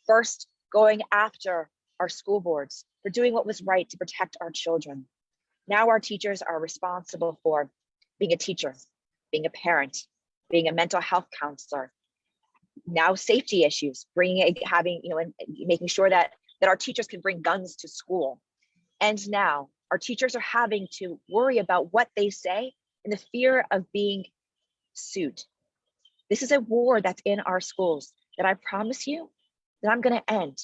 First, going after our school boards for doing what was right to protect our children. Now our teachers are responsible for being a teacher, being a parent, being a mental health counselor. Now safety issues, and making sure that our teachers can bring guns to school. And now our teachers are having to worry about what they say and the fear of being sued. This is a war that's in our schools that I promise you that I'm going to end.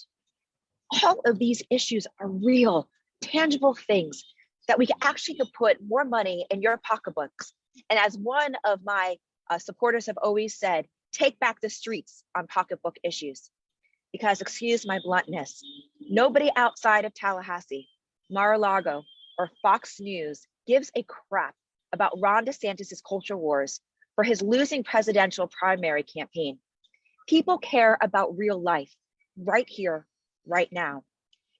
All of these issues are real, tangible things that we actually could put more money in your pocketbooks. And as one of my supporters have always said, take back the streets on pocketbook issues. Because, excuse my bluntness, nobody outside of Tallahassee, Mar-a-Lago, or Fox News gives a crap about Ron DeSantis' culture wars for his losing presidential primary campaign. People care about real life, right here, right now.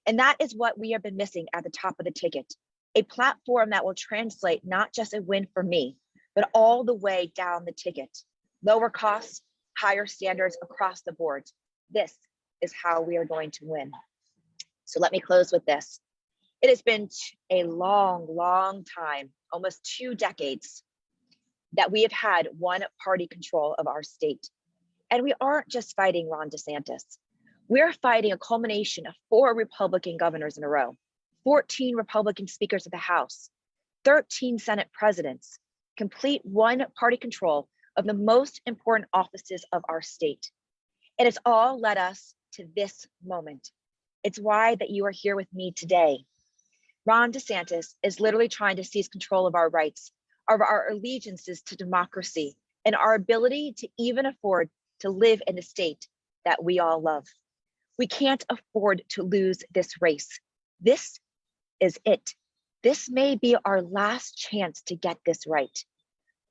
And that is what we have been missing at the top of the ticket, a platform that will translate not just a win for me, but all the way down the ticket. Lower costs, higher standards across the board. This is how we are going to win. So let me close with this. It has been a long, long time, almost 2 decades, that we have had one party control of our state. And we aren't just fighting Ron DeSantis. We're fighting a culmination of 4 Republican governors in a row, 14 Republican speakers of the House, 13 Senate presidents, complete one party control of the most important offices of our state. And it's all led us to this moment. It's why that you are here with me today. Ron DeSantis is literally trying to seize control of our rights, of our allegiances to democracy, and our ability to even afford to live in the state that we all love. We can't afford to lose this race. This is it. This may be our last chance to get this right.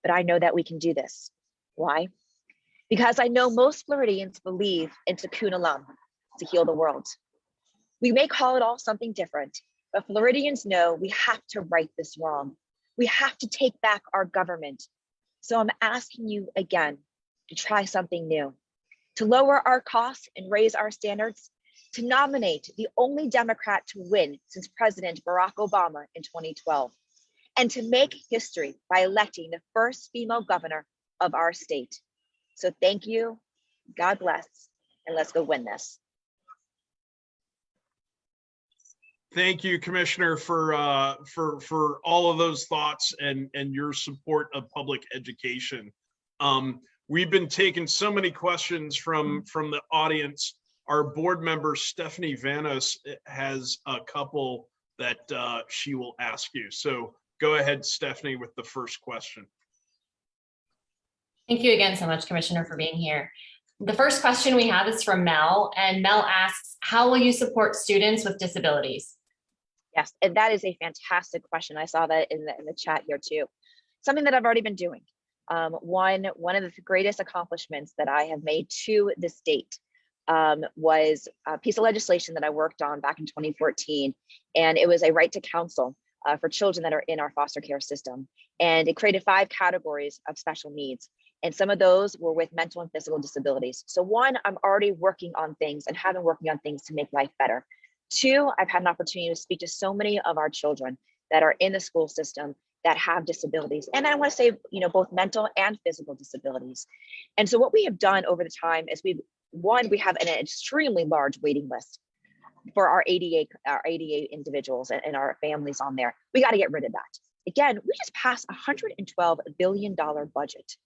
But I know that we can do this. Why? Because I know most Floridians believe in Tikkun Olam, to heal the world. We may call it all something different, but Floridians know we have to right this wrong. We have to take back our government. So I'm asking you again to try something new, to lower our costs and raise our standards, to nominate the only Democrat to win since President Barack Obama in 2012, and to make history by electing the first female governor of our state. So thank you, God bless, and let's go win this. Thank you, Commissioner, for all of those thoughts and your support of public education. We've been taking so many questions from the audience. Our board member, Stephanie Vanos, has a couple that she will ask you. So go ahead, Stephanie, with the first question. Thank you again so much, Commissioner, for being here. The first question we have is from Mel, and Mel asks, how will you support students with disabilities? Yes, and that is a fantastic question. I saw that in the chat here too. Something that I've already been doing. One of the greatest accomplishments that I have made to this date was a piece of legislation that I worked on back in 2014, and it was a right to counsel for children that are in our foster care system. And it created 5 categories of special needs. And some of those were with mental and physical disabilities. So one, I'm already working on things and have been working on things to make life better. 2, I've had an opportunity to speak to so many of our children that are in the school system that have disabilities. And I want to say, both mental and physical disabilities. And so what we have done over the time is we have an extremely large waiting list for our ADA individuals and our families on there. We got to get rid of that. Again, we just passed a $112 billion budget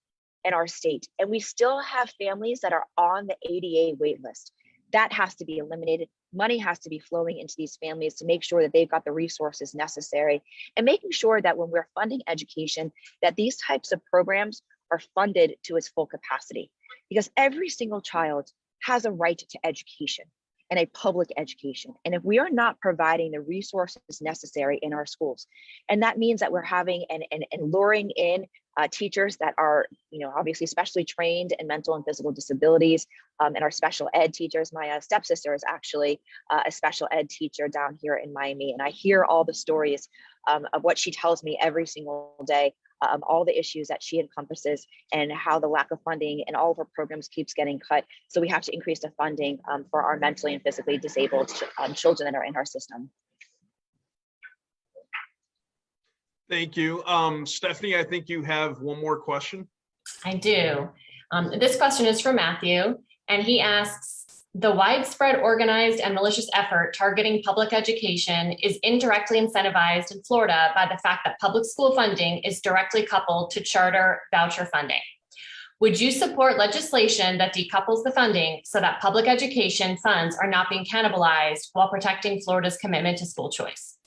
in our state, and we still have families that are on the ADA wait list. That has to be eliminated. Money has to be flowing into these families to make sure that they've got the resources necessary, and making sure that when we're funding education, that these types of programs are funded to its full capacity, because every single child has a right to education and a public education. And if we are not providing the resources necessary in our schools, and that means that we're having and luring in teachers that are, obviously specially trained in mental and physical disabilities, and our special ed teachers. My stepsister is actually a special ed teacher down here in Miami, and I hear all the stories of what she tells me every single day, all the issues that she encompasses, and how the lack of funding and all of her programs keeps getting cut. So we have to increase the funding for our mentally and physically disabled children that are in our system. Thank you. Stephanie, I think you have one more question. I do. This question is from Matthew, and he asks, the widespread organized and malicious effort targeting public education is indirectly incentivized in Florida by the fact that public school funding is directly coupled to charter voucher funding. Would you support legislation that decouples the funding so that public education funds are not being cannibalized while protecting Florida's commitment to school choice?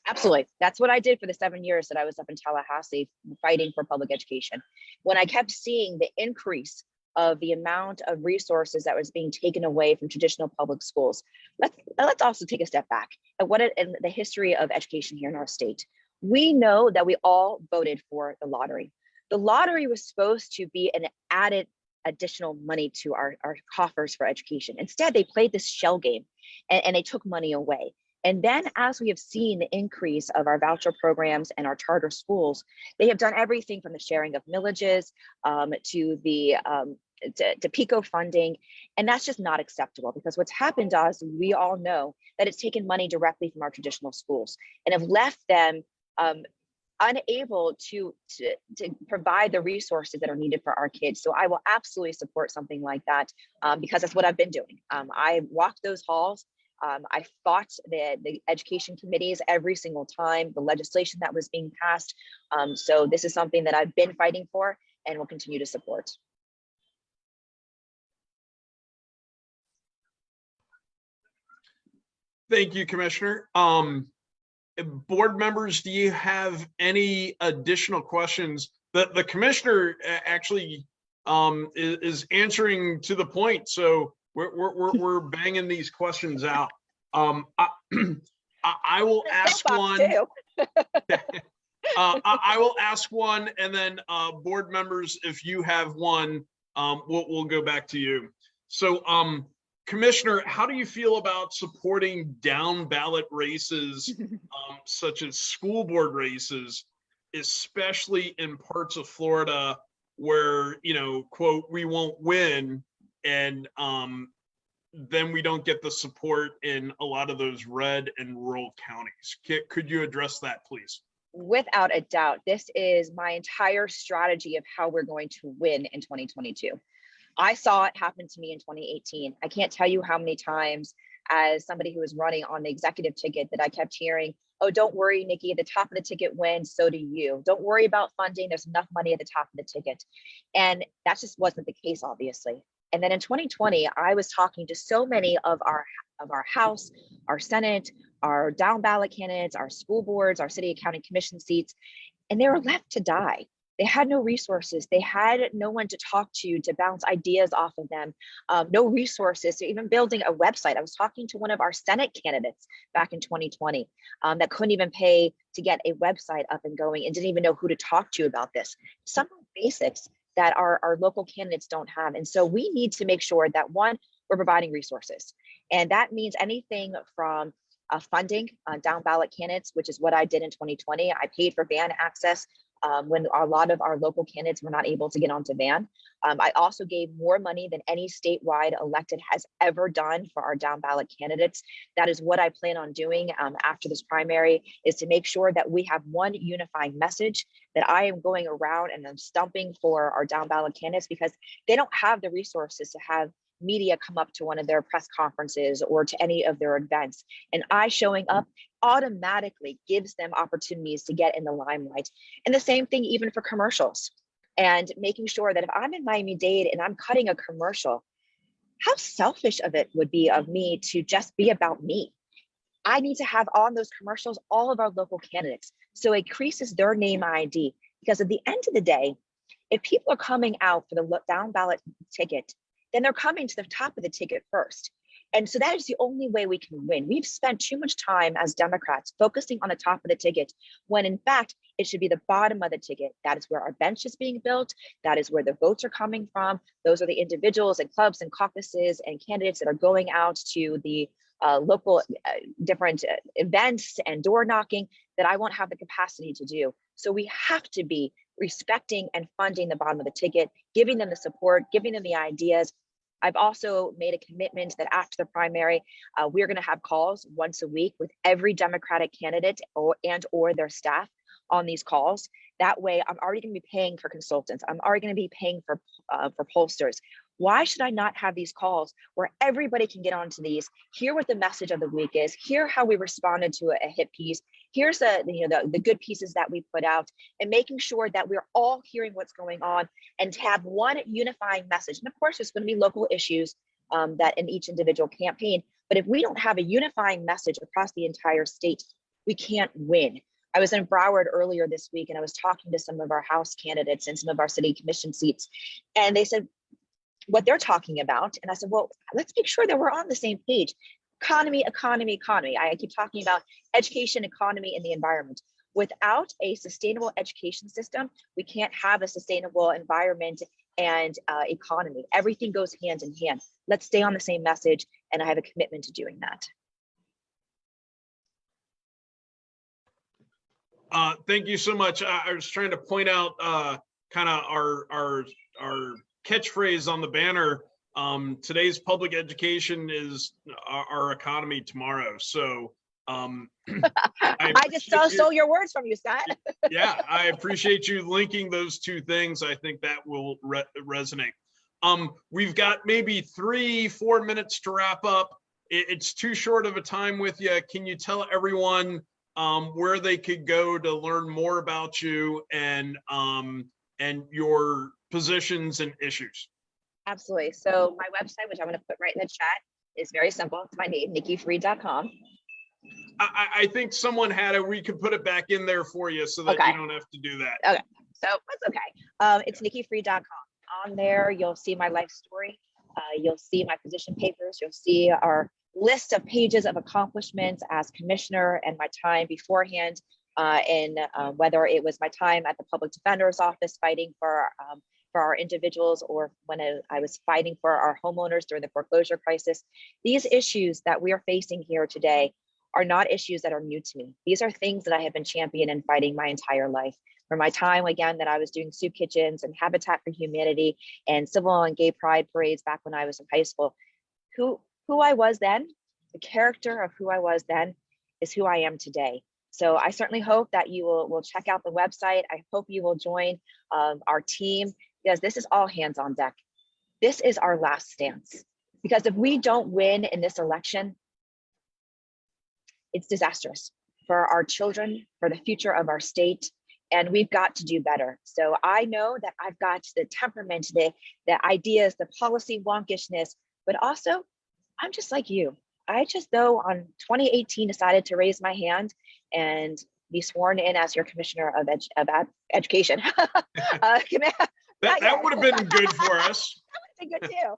Absolutely. That's what I did for the 7 years that I was up in Tallahassee fighting for public education. When I kept seeing the increase of the amount of resources that was being taken away from traditional public schools, let's also take a step back at in the history of education here in our state. We know that we all voted for the lottery. The lottery was supposed to be an added additional money to our coffers for education. Instead, they played this shell game and they took money away. And then as we have seen the increase of our voucher programs and our charter schools, they have done everything from the sharing of millages to the to PICO funding. And that's just not acceptable, because what's happened to us, we all know that it's taken money directly from our traditional schools and have left them unable to provide the resources that are needed for our kids. So I will absolutely support something like that, because that's what I've been doing. I walked those halls. I fought the education committees every single time, the legislation that was being passed. So this is something that I've been fighting for and will continue to support. Thank you, Commissioner. Board members, do you have any additional questions? The commissioner actually is answering to the point, so we're banging these questions out. I will ask one. I will ask one, and then board members, if you have one, we'll go back to you. So, Commissioner, how do you feel about supporting down ballot races, such as school board races, especially in parts of Florida where, quote, we won't win, and then we don't get the support in a lot of those red and rural counties? Could you address that, please? Without a doubt, this is my entire strategy of how we're going to win in 2022. I saw it happen to me in 2018. I can't tell you how many times, as somebody who was running on the executive ticket, that I kept hearing, oh, don't worry, Nikki, the top of the ticket wins, so do you. Don't worry about funding, there's enough money at the top of the ticket. And that just wasn't the case, obviously. And then in 2020, I was talking to so many of our House, our Senate, our down ballot candidates, our school boards, our city and county commission seats, and they were left to die. They had no resources. They had no one to talk to bounce ideas off of them. No resources to even building a website. I was talking to one of our Senate candidates back in 2020 that couldn't even pay to get a website up and going and didn't even know who to talk to about this. Some basics that our local candidates don't have. And so we need to make sure that, one, we're providing resources. And that means anything from funding down ballot candidates, which is what I did in 2020. I paid for van access when a lot of our local candidates were not able to get onto van. I also gave more money than any statewide elected has ever done for our down ballot candidates. That is what I plan on doing after this primary, is to make sure that we have one unifying message, that I am going around and I'm stumping for our down ballot candidates because they don't have the resources to have media come up to one of their press conferences or to any of their events. And I showing up automatically gives them opportunities to get in the limelight. And the same thing even for commercials, and making sure that if I'm in Miami-Dade and I'm cutting a commercial, how selfish of it would be of me to just be about me. I need to have on those commercials all of our local candidates, so it increases their name ID. Because at the end of the day, if people are coming out for the down ballot ticket, then they're coming to the top of the ticket first. And so that is the only way we can win. We've spent too much time as Democrats focusing on the top of the ticket, when in fact, it should be the bottom of the ticket. That is where our bench is being built. That is where the votes are coming from. Those are the individuals and clubs and caucuses and candidates that are going out to the local different events and door knocking that I won't have the capacity to do. So we have to be respecting and funding the bottom of the ticket, giving them the support, giving them the ideas. I've also made a commitment that after the primary, we're going to have calls once a week with every Democratic candidate or their staff on these calls. That way, I'm already going to be paying for consultants. I'm already going to be paying for pollsters. Why should I not have these calls where everybody can get onto these, hear what the message of the week is, hear how we responded to a hit piece, here's the good pieces that we put out, and making sure that we're all hearing what's going on and to have one unifying message. And of course, there's going to be local issues that in each individual campaign, but if we don't have a unifying message across the entire state, we can't win. I was in Broward earlier this week and I was talking to some of our House candidates and some of our city commission seats, and they said what they're talking about. And I said, well, let's make sure that we're on the same page. Economy, economy, economy. I keep talking about education, economy, and the environment. Without a sustainable education system, we can't have a sustainable environment and economy. Everything goes hand in hand. Let's stay on the same message, and I have a commitment to doing that. Thank you so much. I was trying to point out kind of our catchphrase on the banner. Today's public education is our economy tomorrow. So I just stole your words from you, Scott. Yeah, I appreciate you linking those two things. I think that will resonate. We've got maybe 3-4 minutes to wrap up. It's too short of a time with you. Can you tell everyone where they could go to learn more about you and your positions and issues? Absolutely. So my website, which I'm going to put right in the chat, is very simple. It's my name, NikkiFried.com. I think someone had it. We could put it back in there for you so that you don't have to do that. Okay. So that's okay. It's NikkiFried.com. On there, you'll see my life story. You'll see my position papers. You'll see our list of pages of accomplishments as commissioner and my time beforehand, in whether it was my time at the public defender's office fighting for our individuals, or when I was fighting for our homeowners during the foreclosure crisis. These issues that we are facing here today are not issues that are new to me. These are things that I have been championing and fighting my entire life. From my time, again, that I was doing soup kitchens and Habitat for Humanity and civil and gay pride parades back when I was in high school. Who I was then, the character of who I was then is who I am today. So I certainly hope that you will check out the website. I hope you will join our team, because this is all hands on deck. This is our last stance. Because if we don't win in this election, it's disastrous for our children, for the future of our state, and we've got to do better. So I know that I've got the temperament, the ideas, the policy wonkishness, but also I'm just like you. I just, though, on 2018 decided to raise my hand and be sworn in as your Commissioner of Education. That would have been good for us. That would have been good too.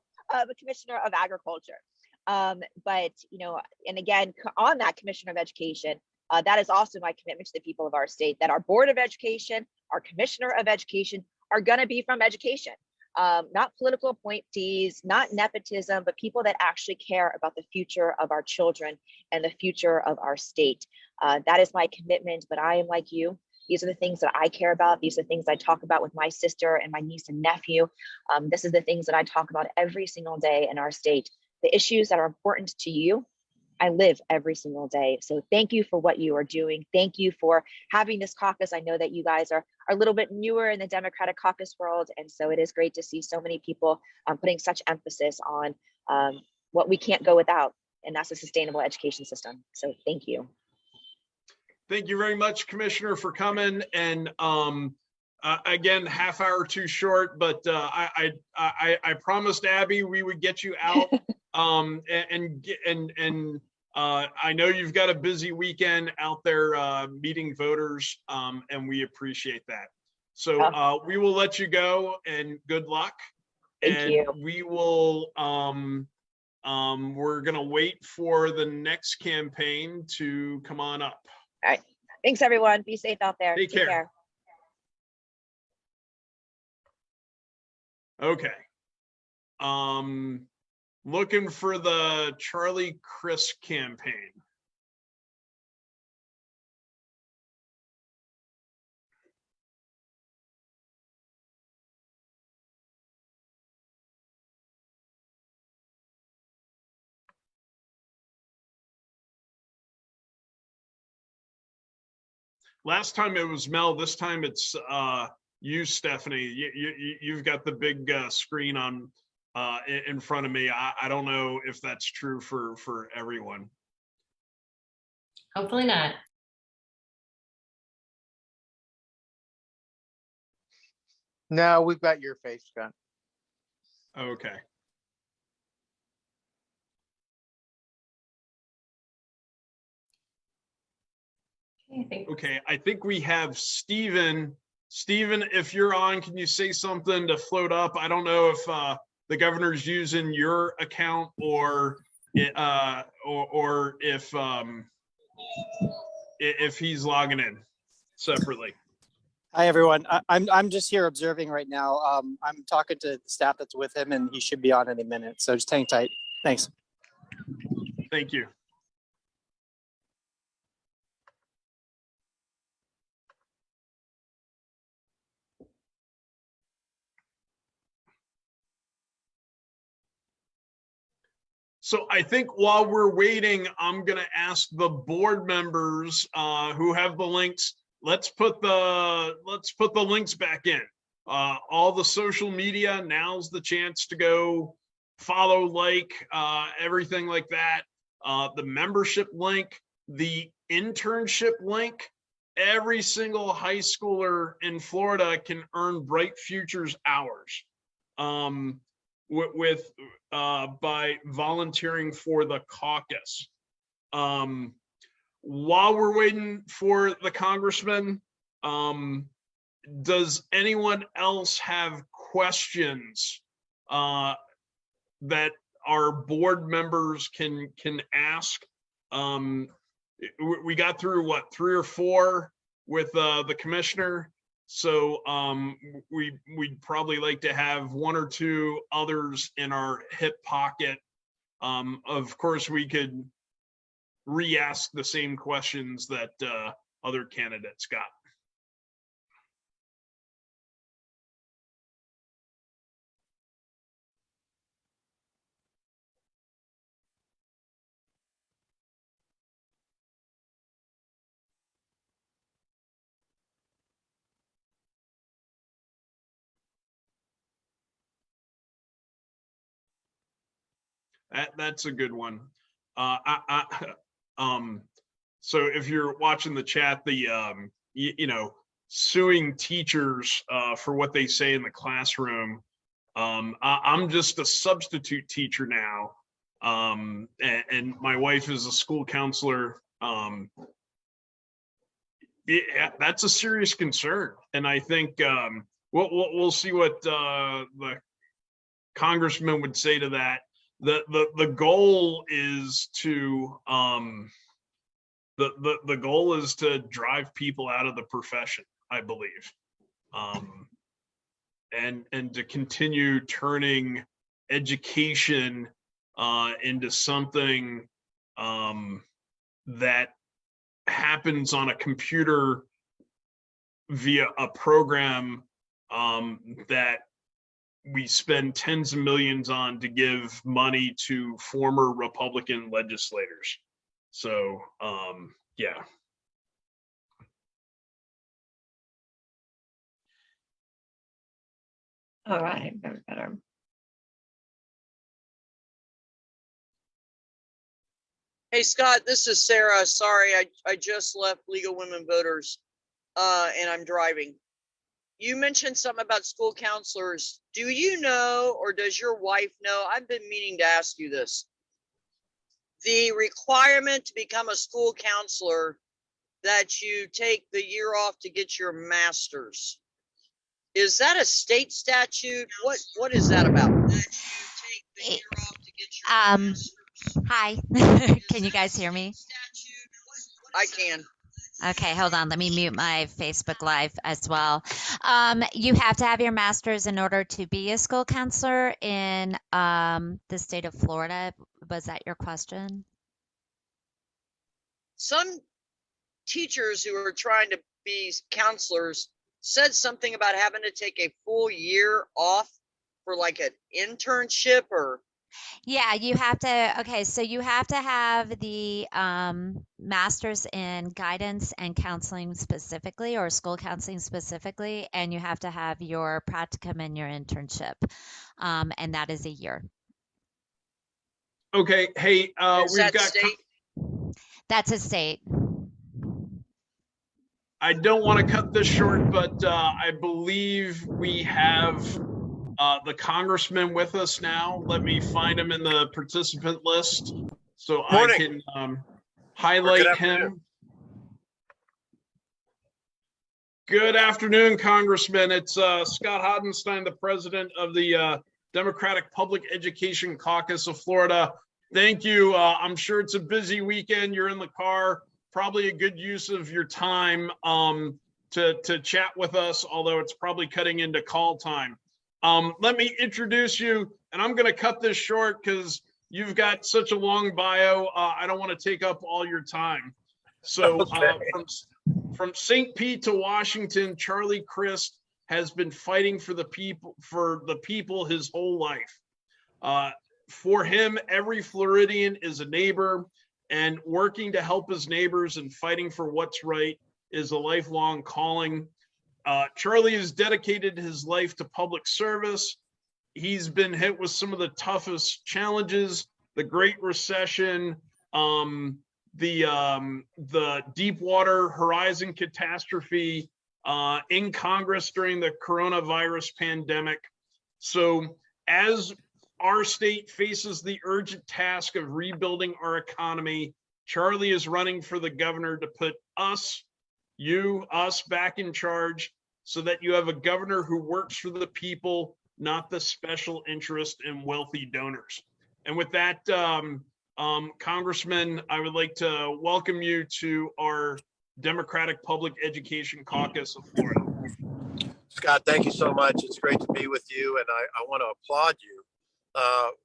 The Commissioner of Agriculture. But, you know, and again, on that Commissioner of Education, that is also my commitment to the people of our state, that our Board of Education, our Commissioner of Education are going to be from education. Not political appointees, not nepotism, but people that actually care about the future of our children and the future of our state. That is my commitment, but I am like you. These are the things that I care about. These are the things I talk about with my sister and my niece and nephew. This is the things that I talk about every single day in our state. The issues that are important to you, I live every single day. So thank you for what you are doing. Thank you for having this caucus. I know that you guys are a little bit newer in the Democratic caucus world. And so it is great to see so many people putting such emphasis on what we can't go without, and that's a sustainable education system. So thank you. Thank you very much, Commissioner, for coming. And again, half hour too short, but I promised Abby we would get you out. I know you've got a busy weekend out there meeting voters, and we appreciate that. So we will let you go, and good luck. Thank you. We will we're gonna wait for the next campaign to come on up. All right. Thanks, everyone. Be safe out there. Take care. Okay. Looking for the Charlie Crist campaign. Last time it was Mel, this time it's you, Stephanie. You've got the big screen on in front of me. I don't know if that's true for everyone. Hopefully not. No, we've got your face, Scott. Okay. Okay, I think we have Stephen. Stephen, if you're on, can you say something to float up? I don't know if the governor's using your account or if he's logging in separately. Hi, everyone. I'm just here observing right now. I'm talking to the staff that's with him, and he should be on any minute. So just hang tight. Thanks. Thank you. So I think while we're waiting, I'm going to ask the board members who have the links. Let's put the links back in. All the social media, now's the chance to go follow, like, everything like that. The membership link, the internship link. Every single high schooler in Florida can earn Bright Futures hours by volunteering for the caucus. While we're waiting for the congressman, does anyone else have questions that our board members can ask? We got through what, 3 or 4 with the commissioner. So we'd probably like to have 1 or 2 others in our hip pocket. Of course, we could re-ask the same questions that other candidates got. That's a good one. So if you're watching the chat, the suing teachers for what they say in the classroom. I'm just a substitute teacher now, and my wife is a school counselor. yeah, that's a serious concern. And I think we'll see what the congressman would say to that. The goal is to the goal is to drive people out of the profession, I believe, and to continue turning education into something that happens on a computer via a program that we spend tens of millions on to give money to former Republican legislators. So, yeah. All right, very better. Hey, Scott, this is Sarah. Sorry, I just left League of Women Voters and I'm driving. You mentioned something about school counselors. Do you know, or does your wife know? I've been meaning to ask you this. The requirement to become a school counselor, that you take the year off to get your master's. Is that a state statute? What is that about? That you take the year off to get your master's. Hi, can you guys hear me? I can. Okay, hold on. Let me mute my Facebook Live as well. You have to have your master's in order to be a school counselor in the state of Florida. Was that your question? Some teachers who are trying to be counselors said something about having to take a full year off for like an internship or. Yeah, you have to. Okay, so you have to have the master's in guidance and counseling specifically, or school counseling specifically, and you have to have your practicum and your internship, and that is a year. Okay. Hey, we've got. State? That's a state. I don't want to cut this short, but I believe we have the congressman with us now. Let me find him in the participant list so Morning. I can highlight him. Good afternoon, Congressman. It's Scott Hodenstein, the president of the Democratic Public Education Caucus of Florida. Thank you. I'm sure it's a busy weekend. You're in the car. Probably a good use of your time to chat with us, although it's probably cutting into call time. Let me introduce you, and I'm going to cut this short because you've got such a long bio. I don't want to take up all your time. So from St. Pete to Washington, Charlie Crist has been fighting for the people his whole life. For him, every Floridian is a neighbor, and working to help his neighbors and fighting for what's right is a lifelong calling. Charlie has dedicated his life to public service. He's been hit with some of the toughest challenges, the Great Recession, the Deepwater Horizon catastrophe in Congress during the coronavirus pandemic. So as our state faces the urgent task of rebuilding our economy, Charlie is running for the governor to put us back in charge so that you have a governor who works for the people, not the special interest and wealthy donors. And with that, Congressman, I would like to welcome you to our Democratic Public Education Caucus of Florida. Scott, thank you so much. It's great to be with you, and I want to applaud you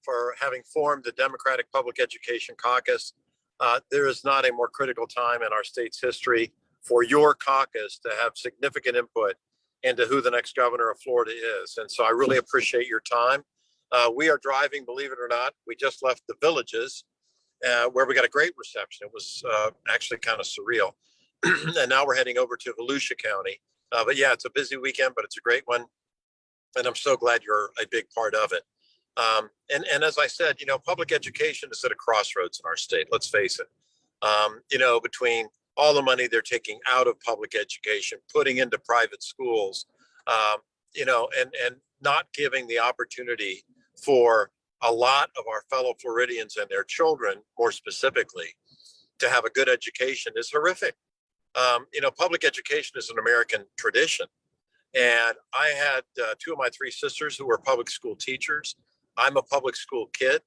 for having formed the Democratic Public Education Caucus. There is not a more critical time in our state's history for your caucus to have significant input into who the next governor of Florida is. And so I really appreciate your time. We are driving, believe it or not. We just left the Villages where we got a great reception. It was actually kind of surreal. And now we're heading over to Volusia County. But yeah, it's a busy weekend, but it's a great one. And I'm so glad you're a big part of it. And as I said, public education is at a crossroads in our state. Let's face it. Between all the money they're taking out of public education, putting into private schools, and not giving the opportunity for a lot of our fellow Floridians and their children, more specifically, to have a good education is horrific. Public education is an American tradition. And I had two of my three sisters who were public school teachers. I'm a public school kid.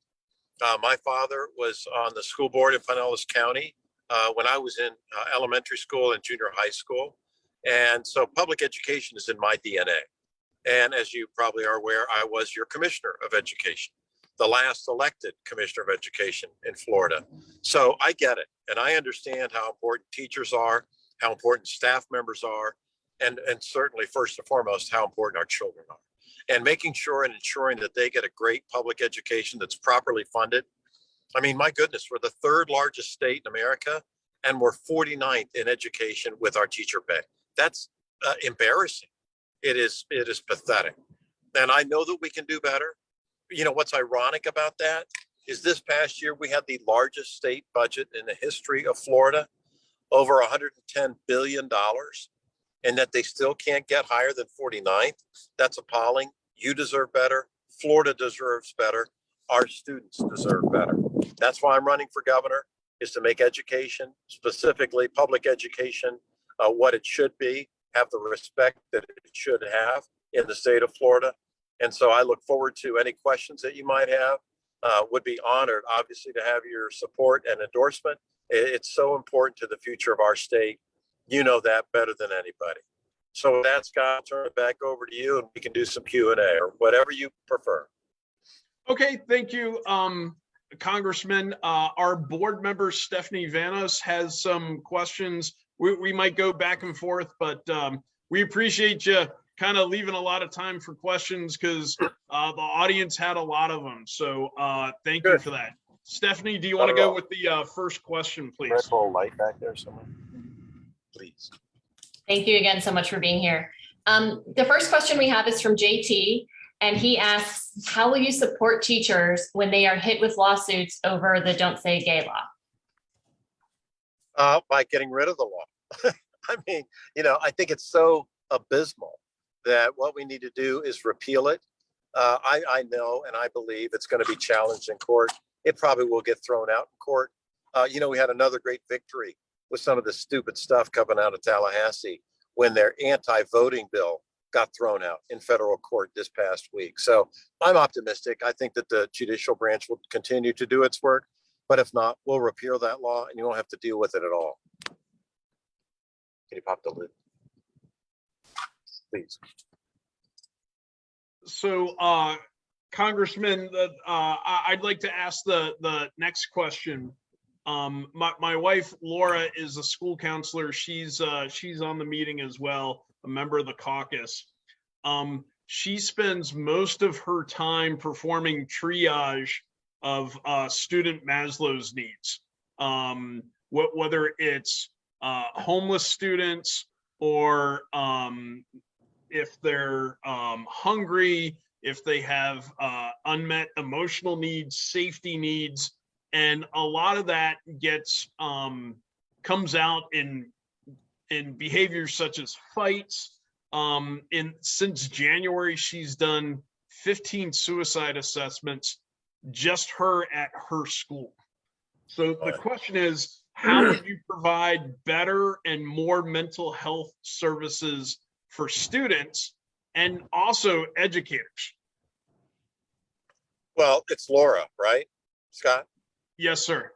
My father was on the school board in Pinellas County when I was in elementary school and junior high school. And so public education is in my DNA. And as you probably are aware, I was your commissioner of education, the last elected commissioner of education in Florida. So I get it. And I understand how important teachers are, how important staff members are, and certainly first and foremost, how important our children are. And making sure and ensuring that they get a great public education that's properly funded. I mean, my goodness, we're the third largest state in America, and we're 49th in education with our teacher pay. That's embarrassing. It is pathetic. And I know that we can do better. You know, what's ironic about that is this past year, we had the largest state budget in the history of Florida, over $110 billion, and that they still can't get higher than 49th. That's appalling. You deserve better. Florida deserves better. Our students deserve better. That's why I'm running for governor, is to make education, specifically public education, what it should be, have the respect that it should have in the state of Florida. And so I look forward to any questions that you might have. Would be honored, obviously, to have your support and endorsement. It's so important to the future of our state. You know that better than anybody. So with that, Scott, I'll turn it back over to you and we can do some Q&A or whatever you prefer. Okay, thank you, Congressman. Our board member, Stephanie Vanos, has some questions. We might go back and forth, but we appreciate you kind of leaving a lot of time for questions because the audience had a lot of them. So thank you for that. Stephanie, do you want to go with the first question, please? Red Bull light back there somewhere, please. Thank you again so much for being here. The first question we have is from JT, and he asks, how will you support teachers when they are hit with lawsuits over the Don't Say Gay law? By getting rid of the law. I mean, I think it's so abysmal that what we need to do is repeal it. I know and I believe it's going to be challenged in court. It probably will get thrown out in court. We had another great victory with some of the stupid stuff coming out of Tallahassee when their anti-voting bill got thrown out in federal court this past week. So I'm optimistic. I think that the judicial branch will continue to do its work, but if not, we'll repeal that law and you won't have to deal with it at all. Can you pop the lid, please? So, Congressman, I'd like to ask the next question. My wife Laura is a school counselor. She's on the meeting as well, a member of the caucus. She spends most of her time performing triage of student Maslow's needs, whether it's homeless students or if they're hungry, if they have unmet emotional needs, safety needs. And a lot of that gets comes out in behaviors such as fights. Since January, she's done 15 suicide assessments, just her at her school. So the question is, how would you provide better and more mental health services for students and also educators? Well, it's Laura, right, Scott? Yes, sir.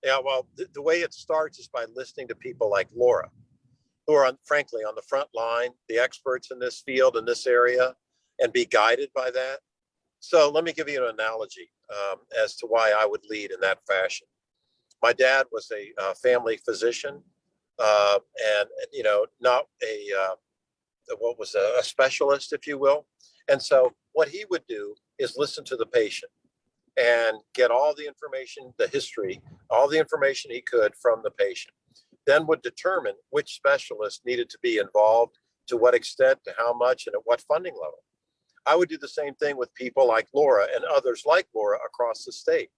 Yeah, well, the way it starts is by listening to people like Laura, who are, frankly, on the front line, the experts in this field, in this area, and be guided by that. So let me give you an analogy as to why I would lead in that fashion. My dad was a family physician and, not a specialist, if you will. And so what he would do is listen to the patient and get all the information, the history, all the information he could from the patient, then would determine which specialist needed to be involved, to what extent, to how much, and at what funding level. I would do the same thing with people like Laura and others like Laura across the state,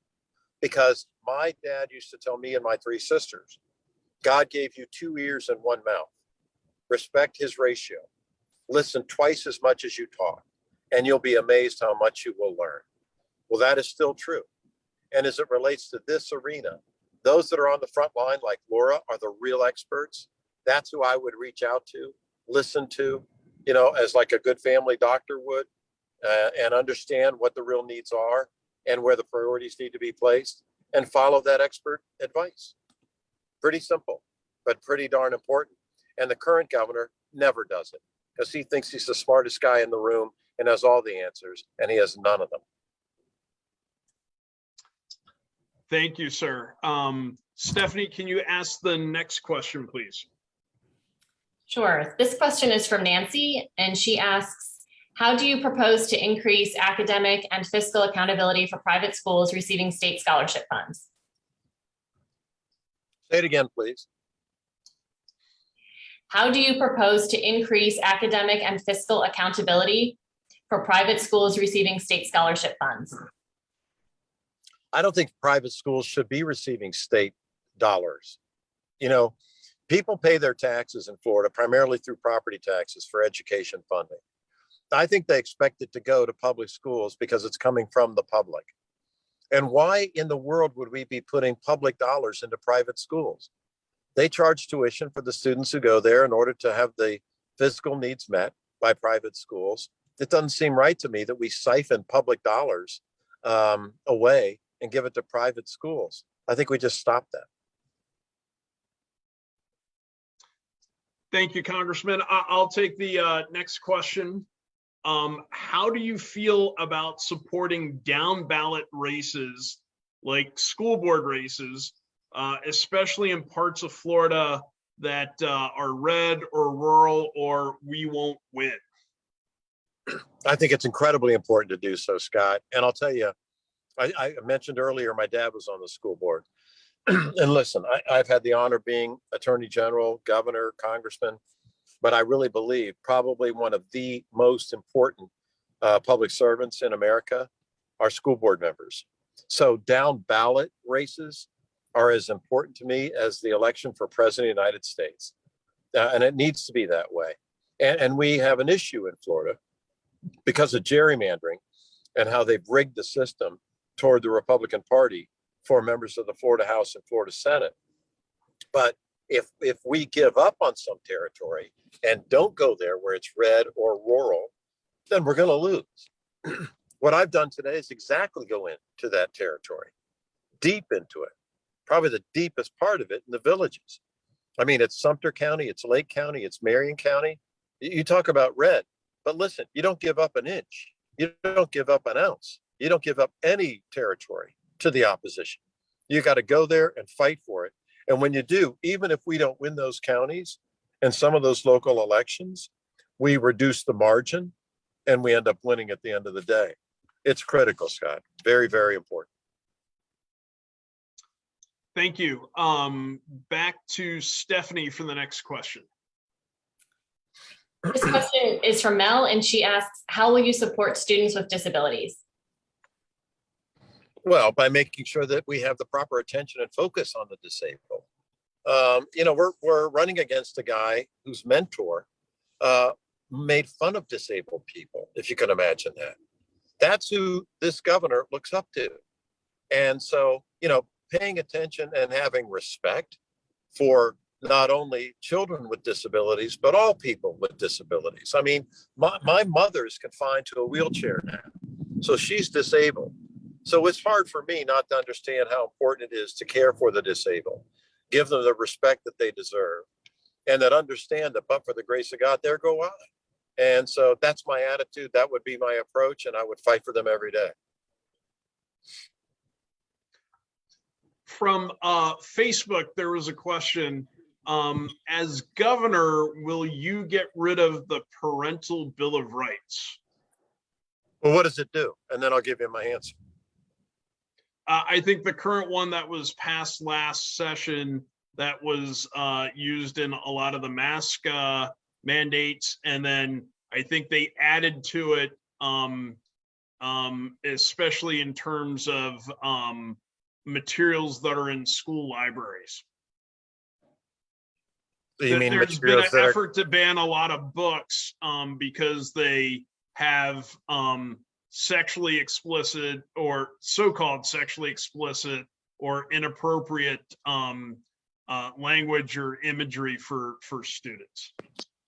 because my dad used to tell me and my three sisters, God gave you 2 ears and 1 mouth. Respect his ratio. Listen twice as much as you talk, and you'll be amazed how much you will learn. Well, that is still true. And as it relates to this arena, those that are on the front line, like Laura, are the real experts. That's who I would reach out to, listen to, as like a good family doctor would, and understand what the real needs are and where the priorities need to be placed, and follow that expert advice. Pretty simple, but pretty darn important. And the current governor never does it because he thinks he's the smartest guy in the room and has all the answers, and he has none of them. Thank you, sir. Stephanie, can you ask the next question, please? Sure. This question is from Nancy, and she asks, how do you propose to increase academic and fiscal accountability for private schools receiving state scholarship funds? Say it again, please. How do you propose to increase academic and fiscal accountability for private schools receiving state scholarship funds? I don't think private schools should be receiving state dollars. People pay their taxes in Florida primarily through property taxes for education funding. I think they expect it to go to public schools because it's coming from the public. And why in the world would we be putting public dollars into private schools? They charge tuition for the students who go there in order to have the physical needs met by private schools. It doesn't seem right to me that we siphon public dollars away and give it to private schools. I think we just stop that. Thank you, Congressman. I'll take the next question. How do you feel about supporting down ballot races like school board races, especially in parts of Florida that are red or rural or we won't win? I think it's incredibly important to do so, Scott. And I'll tell you, I mentioned earlier, my dad was on the school board. And listen, I've had the honor of being attorney general, governor, congressman, but I really believe probably one of the most important public servants in America are school board members. So down ballot races are as important to me as the election for president of the United States. And it needs to be that way. And we have an issue in Florida because of gerrymandering and how they've rigged the system toward the Republican Party for members of the Florida House and Florida Senate. But if we give up on some territory and don't go there where it's red or rural, then we're going to lose. What I've done today is exactly go into that territory, deep into it, probably the deepest part of it in the villages. I mean, it's Sumter County, it's Lake County, it's Marion County. You talk about red, but listen, you don't give up an inch. You don't give up an ounce. You don't give up any territory to the opposition. You got to go there and fight for it. And when you do, even if we don't win those counties and some of those local elections, we reduce the margin and we end up winning at the end of the day. It's critical, Scott. Very, very important. Thank you. Back to Stephanie for the next question. This question is from Mel, and she asks, how will you support students with disabilities? Well, by making sure that we have the proper attention and focus on the disabled. We're running against a guy whose mentor made fun of disabled people, if you can imagine that. That's who this governor looks up to. And so, paying attention and having respect for not only children with disabilities, but all people with disabilities. I mean, my mother is confined to a wheelchair now, so she's disabled. So it's hard for me not to understand how important it is to care for the disabled, give them the respect that they deserve, and that understand that but for the grace of God, there go I. And so that's my attitude. That would be my approach, and I would fight for them every day. From Facebook, there was a question. As governor, will you get rid of the parental bill of rights? Well, what does it do? And then I'll give you my answer. I think the current one that was passed last session that was used in a lot of the mask mandates, and then I think they added to it, especially in terms of materials that are in school libraries. You mean there's been an materials that are effort to ban a lot of books because they have sexually explicit or so-called sexually explicit or inappropriate language or imagery for students.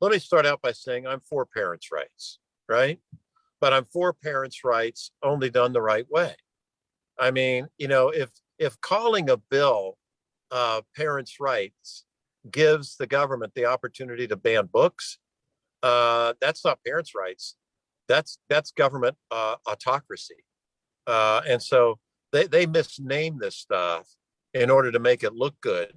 Let me start out by saying I'm for parents' rights, right? But I'm for parents' rights only done the right way. I mean, if calling a bill parents' rights gives the government the opportunity to ban books, that's not parents' rights. That's government autocracy. And so they misname this stuff in order to make it look good,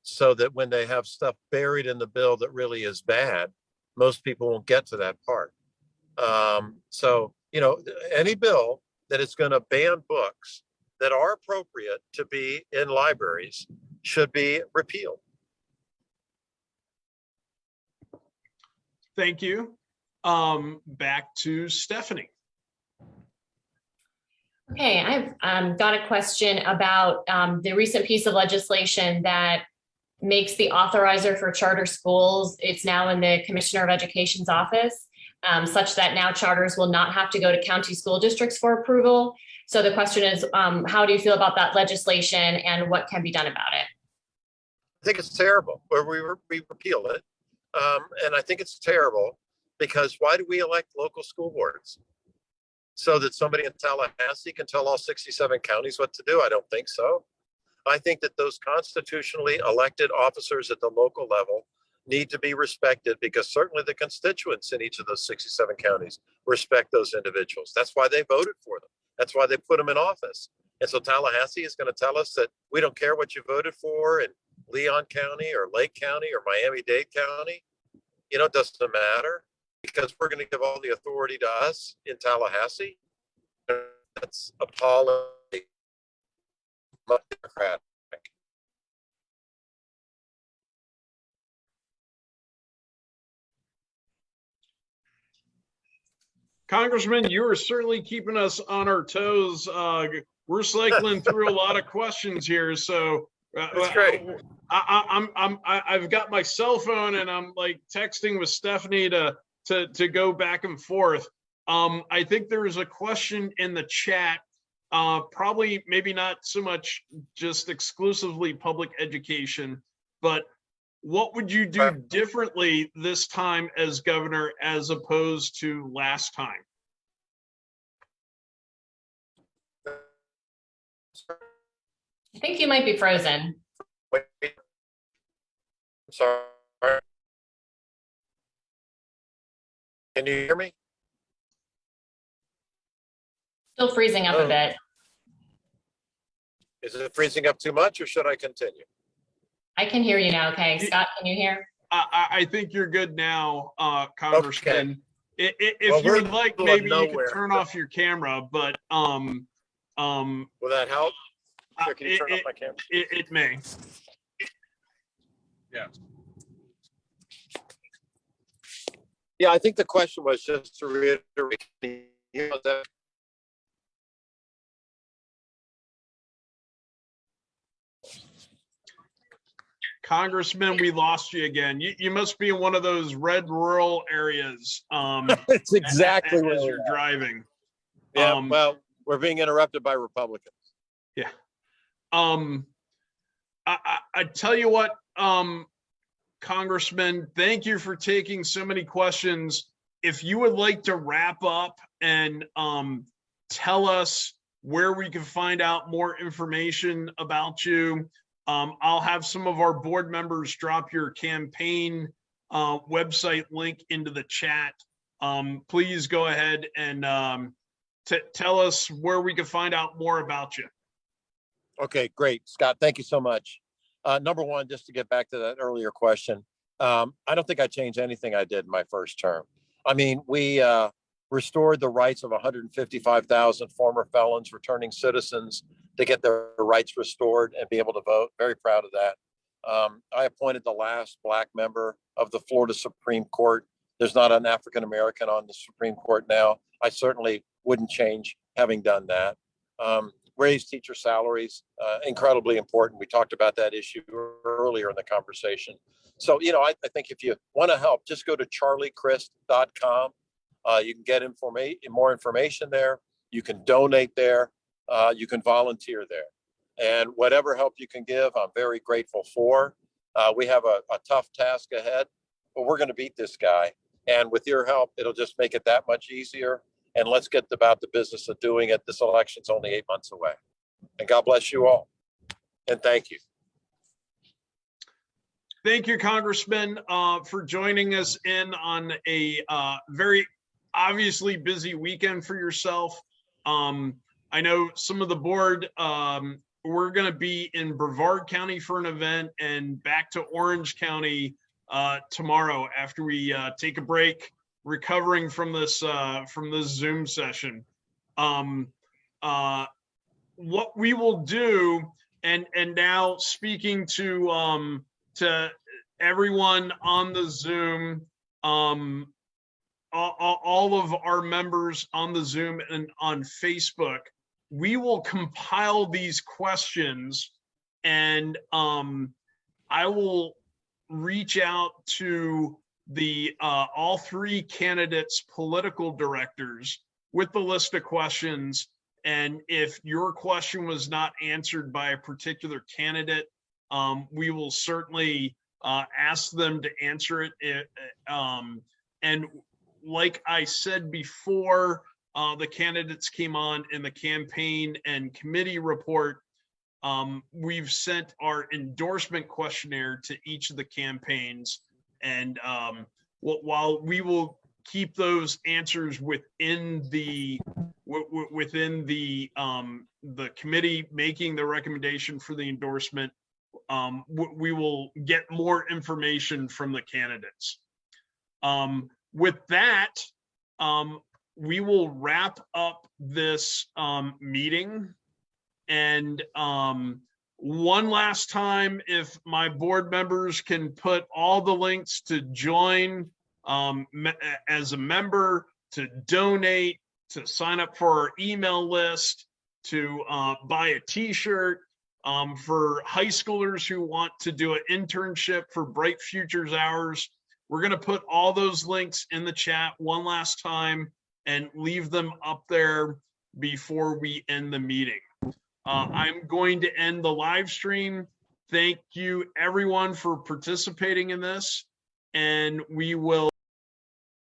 so that when they have stuff buried in the bill that really is bad, most people won't get to that part. So, any bill that is going to ban books that are appropriate to be in libraries should be repealed. Thank you. Back to Stephanie. Okay, I've got a question about the recent piece of legislation that makes the authorizer for charter schools, it's now in the Commissioner of Education's office, such that now charters will not have to go to county school districts for approval. So the question is, how do you feel about that legislation and what can be done about it? I think it's terrible, or we repeal it. And I think it's terrible because why do we elect local school boards? So that somebody in Tallahassee can tell all 67 counties what to do? I don't think so. I think that those constitutionally elected officers at the local level need to be respected, because certainly the constituents in each of those 67 counties respect those individuals. That's why they voted for them. That's why they put them in office. And so Tallahassee is going to tell us that we don't care what you voted for in Leon County or Lake County or Miami-Dade County. It doesn't matter, because we're going to give all the authority to us in Tallahassee. That's appalling. Democratic. Congressman, you are certainly keeping us on our toes. We're cycling through a lot of questions here, so That's great. I've got my cell phone and I'm like texting with Stephanie to go back and forth. I think there is a question in the chat. Probably maybe not so much just exclusively public education, but what would you do differently this time as governor as opposed to last time? I think you might be frozen. Wait, I'm sorry. Can you hear me? Still freezing up a bit. Is it freezing up too much, or should I continue? I can hear you now. Okay, Scott, can you hear? I think you're good now, Congressman. Okay. If you would like, maybe you could turn off your camera, but will that help? Sure, can you turn off my camera? It may. Yeah. Yeah, I think the question was just to reiterate, that Congressman, we lost you again. You must be in one of those red rural areas. It's exactly as where you're driving. Yeah, well, we're being interrupted by Republicans. Yeah. I tell you what, Congressman, thank you for taking so many questions. If you would like to wrap up and tell us where we can find out more information about you, I'll have some of our board members drop your campaign website link into the chat. Please go ahead and tell us where we can find out more about you. Okay, great, Scott. Thank you so much. Number one, just to get back to that earlier question, I don't think I changed anything I did in my first term. I mean, we restored the rights of 155,000 former felons, returning citizens, to get their rights restored and be able to vote. Very proud of that. I appointed the last Black member of the Florida Supreme Court. There's not an African-American on the Supreme Court now. I certainly wouldn't change having done that. Raise teacher salaries, incredibly important. We talked about that issue earlier in the conversation. So, I think if you want to help, just go to charliechrist.com. You can get more information there. You can donate there. You can volunteer there. And whatever help you can give, I'm very grateful for. We have a tough task ahead, but we're going to beat this guy. And with your help, it'll just make it that much easier. And let's get about the business of doing it. This election's only 8 months away. And God bless you all. And thank you. Thank you, Congressman, for joining us in on a very obviously busy weekend for yourself. I know some of the board, we're going to be in Brevard County for an event and back to Orange County tomorrow after we take a break, recovering from this Zoom session. What we will do, and now speaking to everyone on the Zoom, all of our members on the Zoom and on Facebook, we will compile these questions, and I will reach out to the all three candidates' political directors with the list of questions. And if your question was not answered by a particular candidate, we will certainly ask them to answer it. And like I said before, the candidates came on in the campaign and committee report. We've sent our endorsement questionnaire to each of the campaigns. And while we will keep those answers within the committee making the recommendation for the endorsement, we will get more information from the candidates. With that, we will wrap up this meeting. And one last time, if my board members can put all the links to join as a member, to donate, to sign up for our email list, to buy a t-shirt, for high schoolers who want to do an internship for Bright Futures Hours. We're going to put all those links in the chat one last time and leave them up there before we end the meeting. I'm going to end the live stream. Thank you everyone for participating in this, and we will